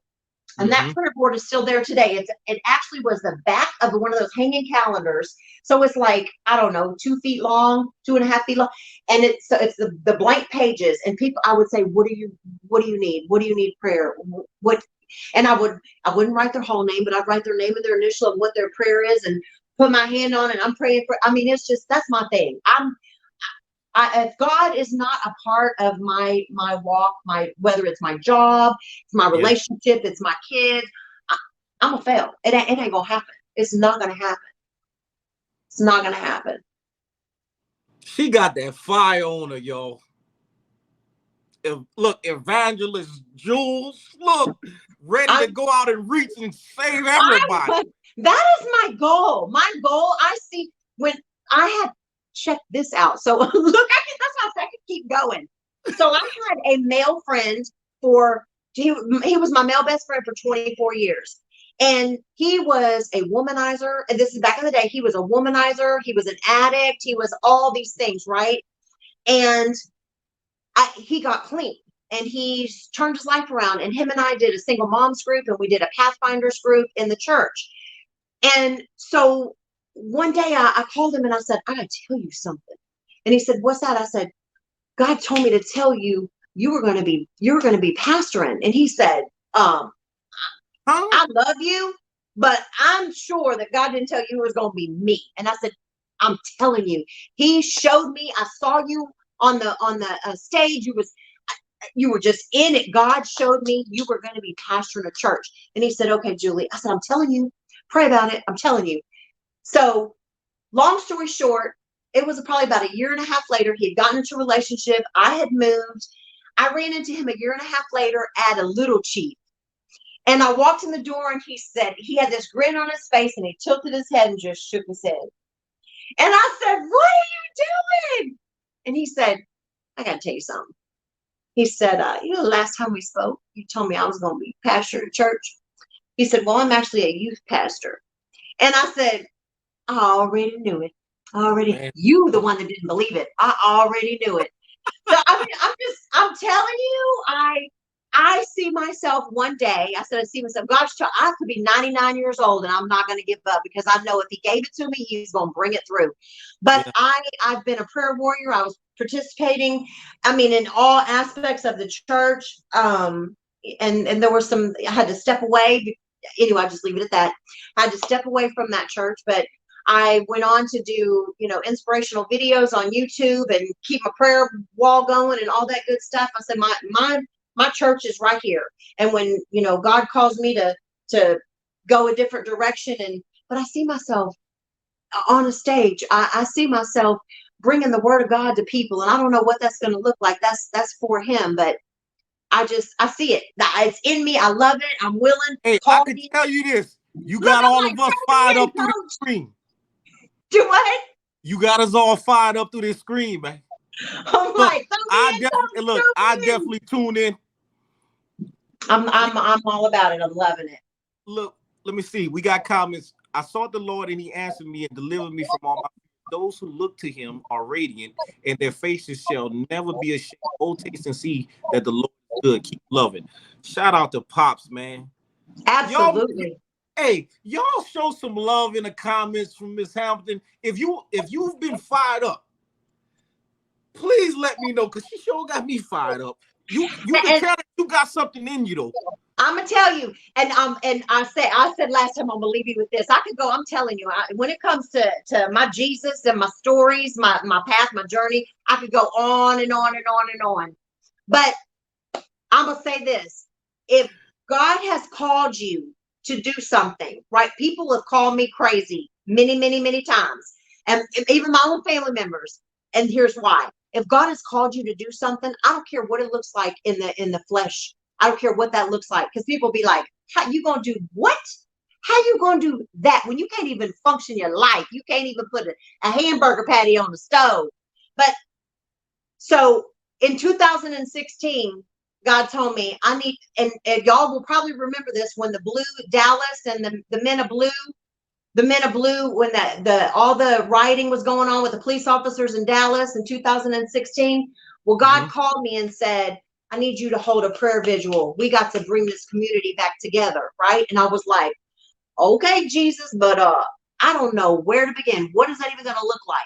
And that prayer board is still there today. It actually was the back of one of those hanging calendars. So it's like, I don't know, 2 feet long, 2.5 feet long. And it's the blank pages. And people, I would say, what do you need? What do you need prayer? And I wouldn't write their whole name, but I'd write their name and their initial of what their prayer is, and put my hand on it. I'm praying for, I mean, it's just, that's my thing. If God is not a part of my walk, whether it's my job, it's my relationship, it's my kids, I'm gonna fail. It ain't gonna happen. It's not gonna happen. It's not gonna happen. She got that fire on her, y'all. Look, Evangelist Jules, look, ready to go out and reach and save everybody. That is my goal. My goal, I see when I had checked this out. So look, that's how I could keep going. So I had a male friend he was my male best friend for 24 years. And he was a womanizer. And this is back in the day. He was a womanizer. He was an addict. He was all these things, right? And he got clean and he turned his life around. And him and I did a single moms group and we did a Pathfinders group in the church. And so one day I called him and I said, I got to tell you something. And he said, what's that? I said, God told me to tell you you're going to be pastoring. And he said, I love you, but I'm sure that God didn't tell you it was going to be me. And I said, I'm telling you, he showed me, I saw you on the stage. You were just in it. God showed me you were going to be pastoring a church. And he said, okay, Julie. I said, I'm telling you, pray about it. I'm telling you. So long story short, it was probably about a year and a half later. He had gotten into a relationship. I had moved. I ran into him a year and a half later at a Little Chief. And I walked in the door and he said, he had this grin on his face and he tilted his head and just shook his head. And I said, what are you doing? And he said, I got to tell you something. He said, the last time we spoke, you told me I was going to be pastor at church. He said, well, I'm actually a youth pastor. And I said, I already knew it. You the one that didn't believe it. I already knew it. So I mean, I'm telling you, I see myself one day. I said, I see myself. Gosh, I could be 99 years old and I'm not going to give up because I know if he gave it to me, he's going to bring it through. But yeah. I've been a prayer warrior. I was participating, I mean, in all aspects of the church. And there were I had to step away. Anyway, I'll just leave it at that. I had to step away from that church, but I went on to do, inspirational videos on YouTube and keep my prayer wall going and all that good stuff. I said, my church is right here. And when, God calls me to go a different direction, but I see myself on a stage. I see myself bringing the word of God to people. And I don't know what that's going to look like. That's for him. But I see it. It's in me. I love it. I'm willing. Hey, I can tell you this. You got all of us fired up through the screen. Do what? You got us all fired up through this screen, man. I'm like, I definitely tune in. I'm all about it. I'm loving it. Look, let me see. We got comments. I sought the Lord and he answered me and delivered me from all my. Those who look to him are radiant, and their faces shall never be ashamed. Oh, taste and see that the Lord is good. Keep loving. Shout out to Pops, man. Absolutely. Y'all show some love in the comments from Miss Hampton. If you've been fired up, please let me know, because she sure got me fired up. You can tell that you got something in you though. I'm gonna tell you, and I said last time, I'm gonna leave you with this. I could go. I'm telling you, when it comes to my Jesus and my stories, my path, my journey, I could go on and on and on and on. But I'm gonna say this: if God has called you to do something, right? People have called me crazy many, many, many times, and even my own family members. And here's why: if God has called you to do something, I don't care what it looks like in the flesh. I don't care what that looks like, because people be like, how you gonna do what? How you gonna do that when you can't even function your life? You can't even put a hamburger patty on the stove. But so in 2016, God told me I need, and y'all will probably remember this, when the Blue Dallas and the Men of Blue, when all the rioting was going on with the police officers in Dallas in 2016. Well, God called me and said, I need you to hold a prayer vigil. We got to bring this community back together, right? And I was like, okay, Jesus, but I don't know where to begin. What is that even going to look like?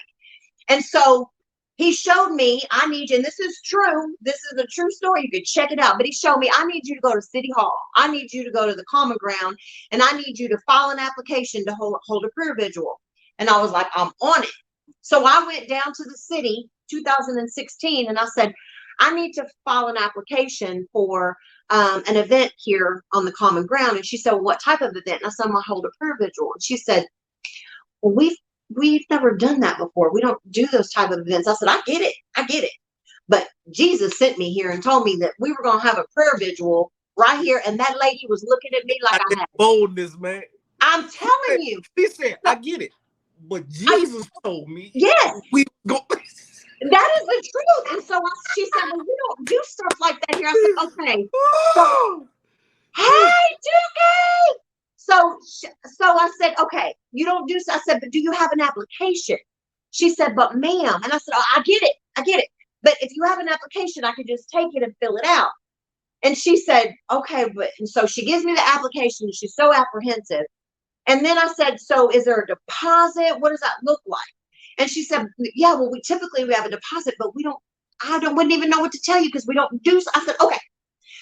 And so he showed me, I need you, and this is true. This is a true story. You can check it out. But he showed me, I need you to go to City Hall. I need you to go to the Common Ground, and I need you to file an application to hold a prayer vigil. And I was like, I'm on it. So I went down to the city, 2016, and I said, I need to file an application for an event here on the Common Ground. And she said, well, what type of event? And I said, I'm going to hold a prayer vigil. And she said, well, we've never done that before. We don't do those type of events. I said, I get it. But Jesus sent me here and told me that we were going to have a prayer vigil right here. And that lady was looking at me like I had boldness, man. I'm telling you. He said, I get it. But Jesus told me. Yes. We go. That is the truth. And so she said, well, we don't do stuff like that here. I said, okay. So, hey, Dookie. So I said, okay, you don't do so. I said, but do you have an application? She said, but ma'am. And I said, oh, I get it. But if you have an application, I can just take it and fill it out. And she said, okay, and so she gives me the application. She's so apprehensive. And then I said, so is there a deposit? What does that look like? And she said, yeah, well, we typically have a deposit, but wouldn't even know what to tell you because we don't do so. I said, okay.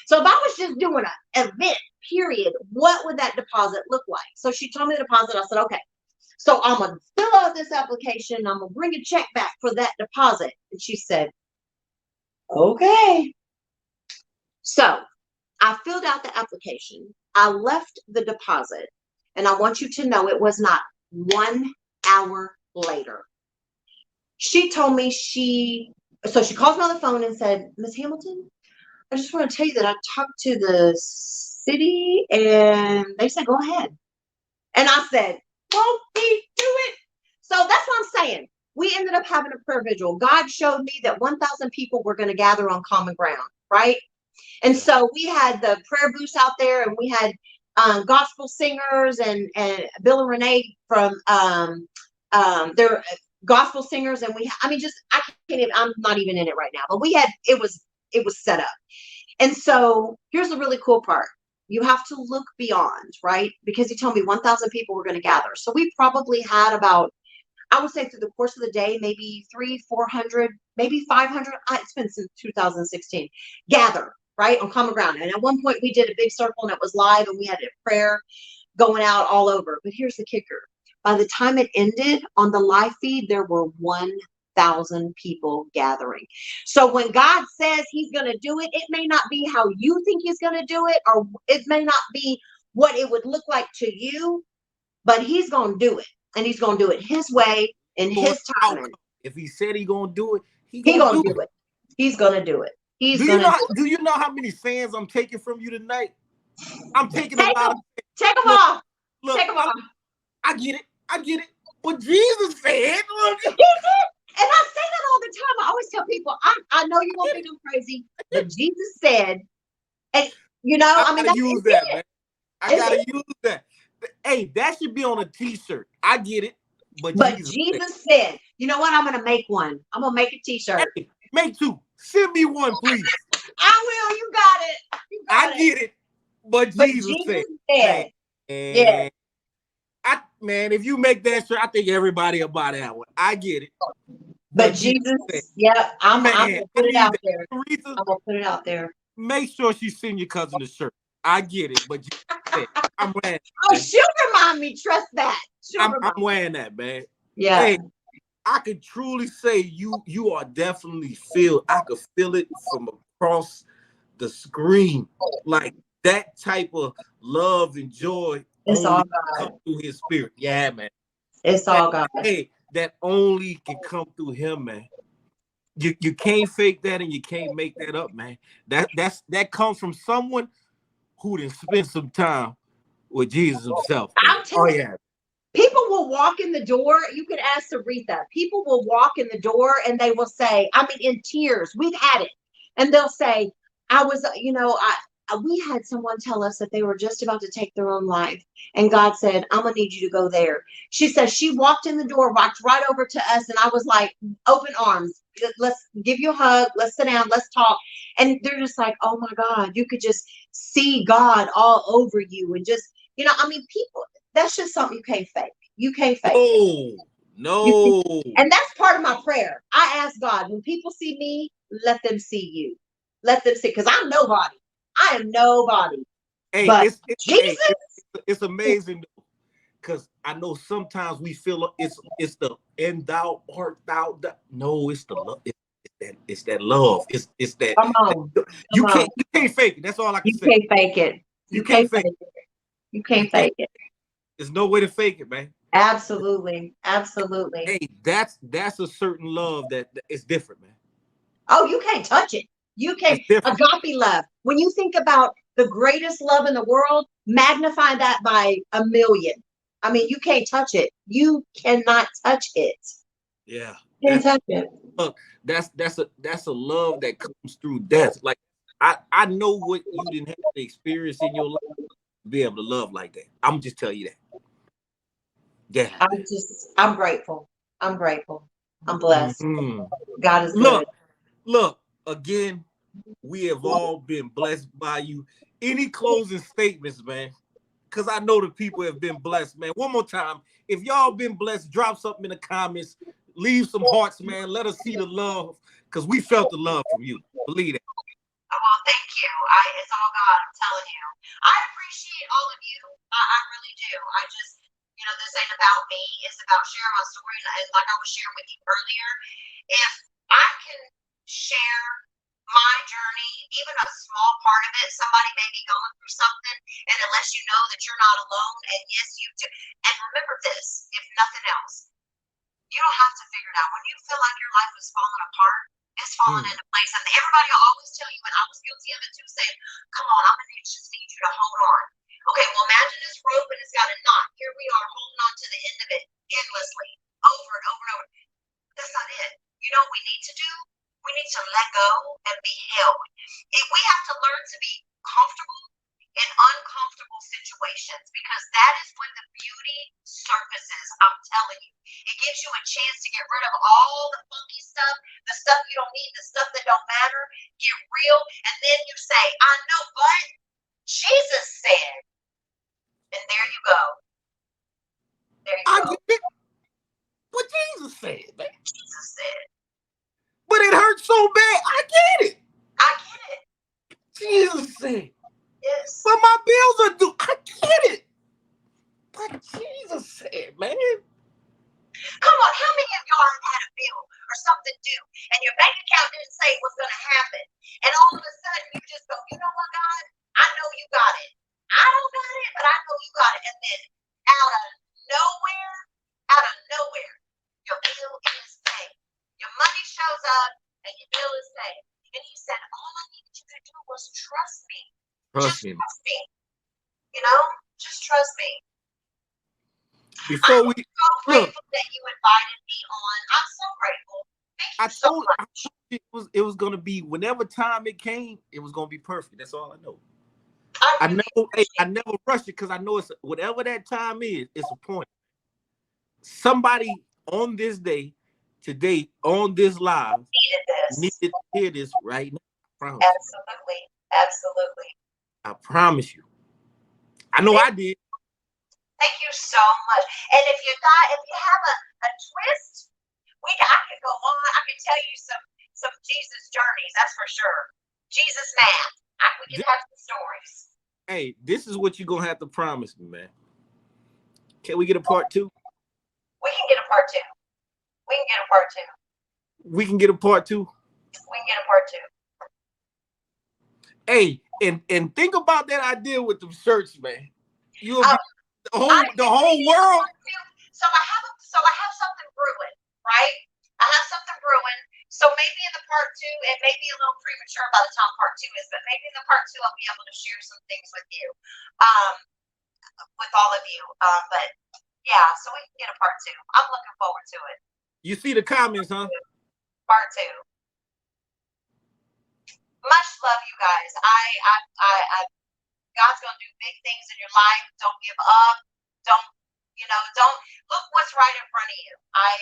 So if I was just doing an event, period, what would that deposit look like? So she told me the deposit. I said, okay. So I'm going to fill out this application. I'm going to bring a check back for that deposit. And she said, okay. So I filled out the application. I left the deposit. And I want you to know it was not 1 hour later. She told me so she calls me on the phone and said, Ms. Hamilton, I just want to tell you that I talked to the city and they said, go ahead. And I said, won't he do it? So that's what I'm saying. We ended up having a prayer vigil. God showed me that 1,000 people were going to gather on common ground, right? And so we had the prayer booths out there and we had gospel singers and Bill and Renee from their gospel singers. And I can't even, I'm not even in it right now, but it was set up. And so here's the really cool part. You have to look beyond, right? Because he told me 1,000 people were going to gather. So we probably had about, I would say through the course of the day, maybe 300-400, maybe 500. It's been since 2016. Gather, right, on common ground. And at one point we did a big circle and it was live and we had a prayer going out all over. But here's the kicker. By the time it ended on the live feed, there were 1,000 people gathering. So when God says he's going to do it, it may not be how you think he's going to do it, or it may not be what it would look like to you, but he's going to do it. And he's going to do it his way in his timing. If he said he's going to do it, he's going to do it. He's going to do it. Do you know how many fans I'm taking from you tonight? I'm taking a lot of. Take them off. Take them off. I get it. But Jesus said, look. And I say that all the time. I always tell people, I know you're gonna think I'm crazy, but Jesus said, and I gotta use that, man. I gotta use that. Hey, that should be on a t-shirt. I get it. But Jesus said, you know what? I'm gonna make one. I'm gonna make a t-shirt. Hey, make two. Send me one, please. I will. You got it. I get it. But Jesus said. Yeah. Man, if you make that shirt, I think everybody will buy that one. I get it. But Jesus said, yeah, I'm gonna put it out there. Teresa, I'm gonna put it out there. Make sure she send your cousin the shirt. I get it, but Jesus said, I'm wearing it. Oh, she'll remind me. Trust that. I'm wearing that, man. Yeah. Hey, I could truly say you are definitely filled. I could feel it from across the screen. Like that type of love and joy. It's all God. Come through his spirit. Yeah, man. It's all God. Hey, that only can come through him, man. You can't fake that and you can't make that up, man. That comes from someone who didn't spend some time with Jesus himself. I'm telling you, people will walk in the door. You can ask Aretha. People will walk in the door and they will say, in tears, we've had it. And they'll say, we had someone tell us that they were just about to take their own life. And God said, I'm going to need you to go there. She says she walked in the door, walked right over to us. And I was like, open arms. Let's give you a hug. Let's sit down. Let's talk. And they're just like, oh my God, you could just see God all over you. And just, people, that's just something you can't fake. You can't fake. No. And that's part of my prayer. I ask God, when people see me, let them see you. Let them see, because I'm nobody. I am nobody. Hey, but Jesus, it's amazing because I know sometimes we feel it's the and thou art thou. No, it's the love. It's that love. It's that. Come on. You can't fake it. That's all I can say. You can't fake it. You can't fake it. There's no way to fake it, man. Absolutely. Absolutely. Hey, that's a certain love that is different, man. Oh, you can't touch it. You It's can't. different. Agape love. When you think about the greatest love in the world, magnify that by a million. I mean, you can't touch it. You cannot touch it. Yeah, Can't touch it. look, that's a love that comes through death. Like I know what you didn't have to experience in your life to be able to love like that. I'm just tell you that. Yeah. I'm grateful. I'm grateful. I'm blessed. Mhm. God is good. Look, again, we have all been blessed by you. Any closing statements, man? Because I know the people have been blessed, man. One more time, if y'all been blessed, drop something in the comments. Leave some hearts, man. Let us see the love, because we felt the love from you. Believe it. Well, thank you. It's all God, I'm telling you. I appreciate all of you. I really do. I just, this ain't about me. It's about sharing my story. And like I was sharing with you earlier, if I can share my journey, even a small part of it, somebody may be going through something, and it lets you know that you're not alone. And yes, you do. And remember this, if nothing else, you don't have to figure it out. When you feel like your life is falling apart, it's falling into place. And everybody will always tell you, and I was guilty of it too, saying, come on, I'm going to just need you to hold on. Okay, well, imagine this rope and it's got a knot. Here we are holding on to the end of it endlessly, over and over and over. That's not it. You know what we need to do? We need to let go and be held. If we have to learn to be comfortable in uncomfortable situations, because that is when the beauty surfaces. I'm telling you, it gives you a chance to get rid of all the funky stuff, the stuff you don't need, the stuff that don't matter. Get real, and then you say, I know what Jesus said, and there you go. There you go. Get it. What Jesus said, man. Jesus said. But it hurts so bad. I get it. I get it. Jesus said. Yes. But my bills are due. I get it. But Jesus said, man. Come on, how many of y'all have had a bill or something due, and your bank account didn't say what's going to happen, and all of a sudden you just go, you know what, God? I know you got it. I don't got it, but I know you got it. And then out of nowhere, your bill is paid. Your money shows up, and your bill is paid. And he said, all I needed you to do was trust me. Trust me. Just trust me. Before I'm so grateful that you invited me on. I'm so grateful. Thank you so much. I told it was gonna be whenever time it came, it was gonna be perfect. That's all I know. I never rush it, because I know it's whatever that time is, it's a point. Somebody on this day, today, on this live, needed to hear this right now. Absolutely. I promise you. I know I did. Thank you so much. And if you have a twist, I could go on. I could tell you some Jesus journeys, that's for sure. Jesus math. We can have some stories. Hey, this is what you're gonna have to promise me, man. Can we get a part 2? We can get a part 2. We can get a part 2. We can get a part 2. We can get a part 2. Hey, and think about that idea with the shirts, man. You'll be the whole world. So I have something brewing, right? I have something brewing. So maybe in the part 2, it may be a little premature by the time part 2 is, but maybe in the part 2 I'll be able to share some things with you, with all of you. But yeah, so we can get a part 2. I'm looking forward to it. You see the comments, huh? Part 2. Much love, you guys. God's gonna do big things in your life. Don't give up. Don't look what's right in front of you. I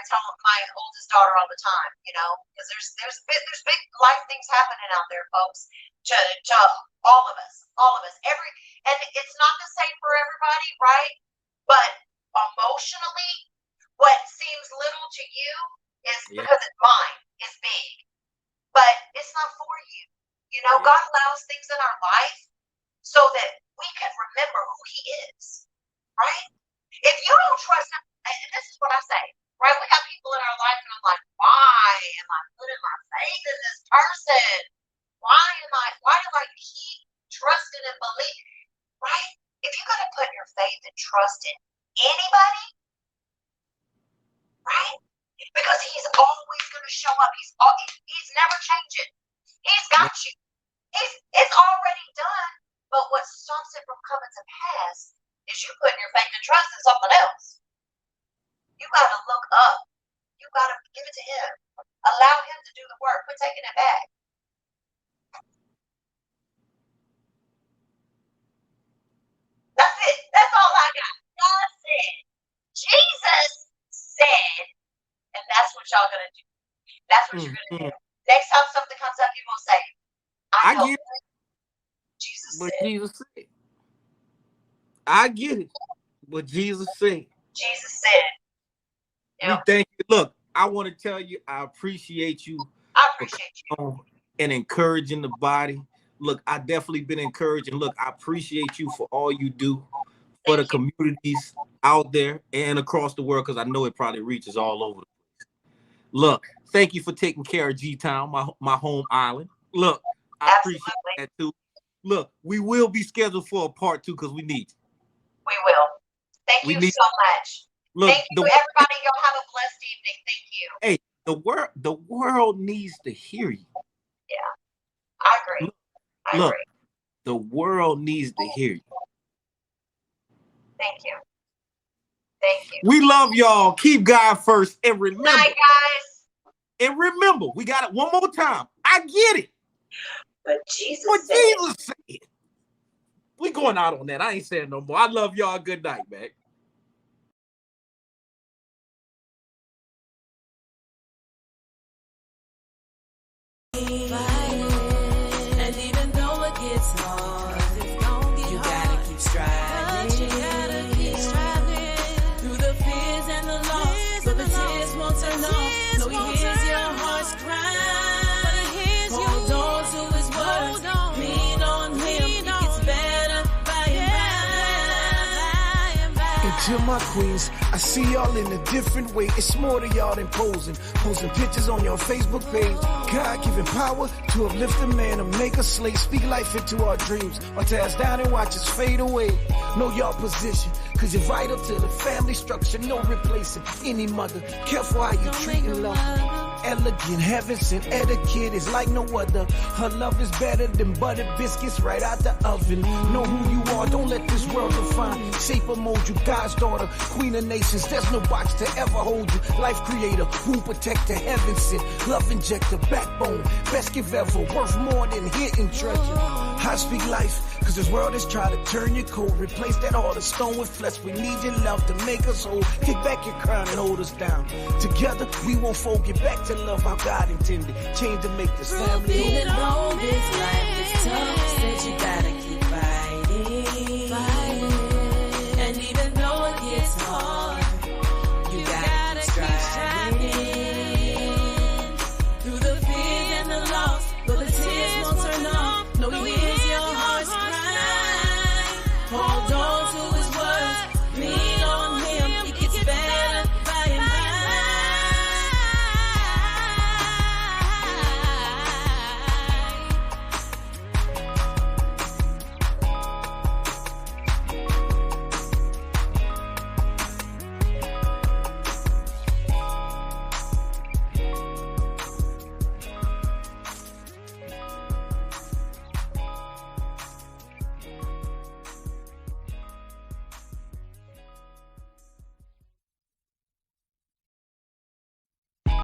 tell my oldest daughter all the time, because there's big life things happening out there, folks. To all of us. And it's not the same for everybody, right? But emotionally, what seems little to you is because it's mine. It's big, but it's not for you. God allows things in our life so that we can remember who He is, right? If you don't trust Him, and this is what I say, right? We got people in our life, and I'm like, why am I putting my faith in this person? Why do I keep trusting and believing, right? If you're going to put your faith and trust in anybody, right? Because he's always going to show up. He's never changing. He's got you. It's already done. But what stops it from coming to pass is you putting your faith and trust in something else. You got to look up. You got to give it to him. Allow him to do the work. Quit taking it back. That's it. That's all I got. God said. Jesus said. And that's what y'all going to do. That's what you're going to do. Next time something comes up, you're going to say, I get it. Jesus said. I get it. What Jesus said. Jesus said. Yep. We thank you. Look, I want to tell you, I appreciate you. I appreciate you. And encouraging the body. Look, I definitely been encouraging. Look, I appreciate you for all you do for the communities out there and across the world, because I know it probably reaches all over the place. Look, thank you for taking care of G-Town, my home island. Look, I appreciate that too. Look, we will be scheduled for a part 2 because we need you. We will. Thank you so much. Look, thank you, everybody. Y'all have a blessed evening. Thank you. Hey, the world needs to hear you. Yeah, I agree. Look, the world needs to hear you. Thank you. Thank you. We love y'all. Keep God first. And remember, night, guys. And remember, we got it one more time. I get it. But Jesus said. We going out on that. I ain't saying no more. I love y'all. Good night, man. And even though it gets hard, you gotta keep striving. Through the fears and the loss, so the tears won't turn off. So he hears your heart's cry. Hold on to his words. Lean on him. It gets better by and by. And to my queens, I see y'all in a different way. It's more to y'all than posing pictures on your Facebook page. God-given power to uplift a man and make a slave. Speak life into our dreams, or tear us down and watch us fade away. Know your position, cause you're vital to the family structure. No replacing any mother. Careful how you treat and love her. Elegant, heaven sent etiquette is like no other. Her love is better than buttered biscuits right out the oven. Know who you are, don't let this world define. Shape or mold you, God's daughter, queen of nations. There's no box to ever hold you. Life creator, womb protector, heaven sent, love injector, backbone, best gift ever, worth more than hidden treasure. I speak life, cause this world is trying to turn you cold. Replace that heart of stone with flesh. We need your love to make us whole. Kick back your crown and hold us down. Together, we won't fold. Get back to love how God intended. Change to make this family whole. Even though this life is tough, said you gotta keep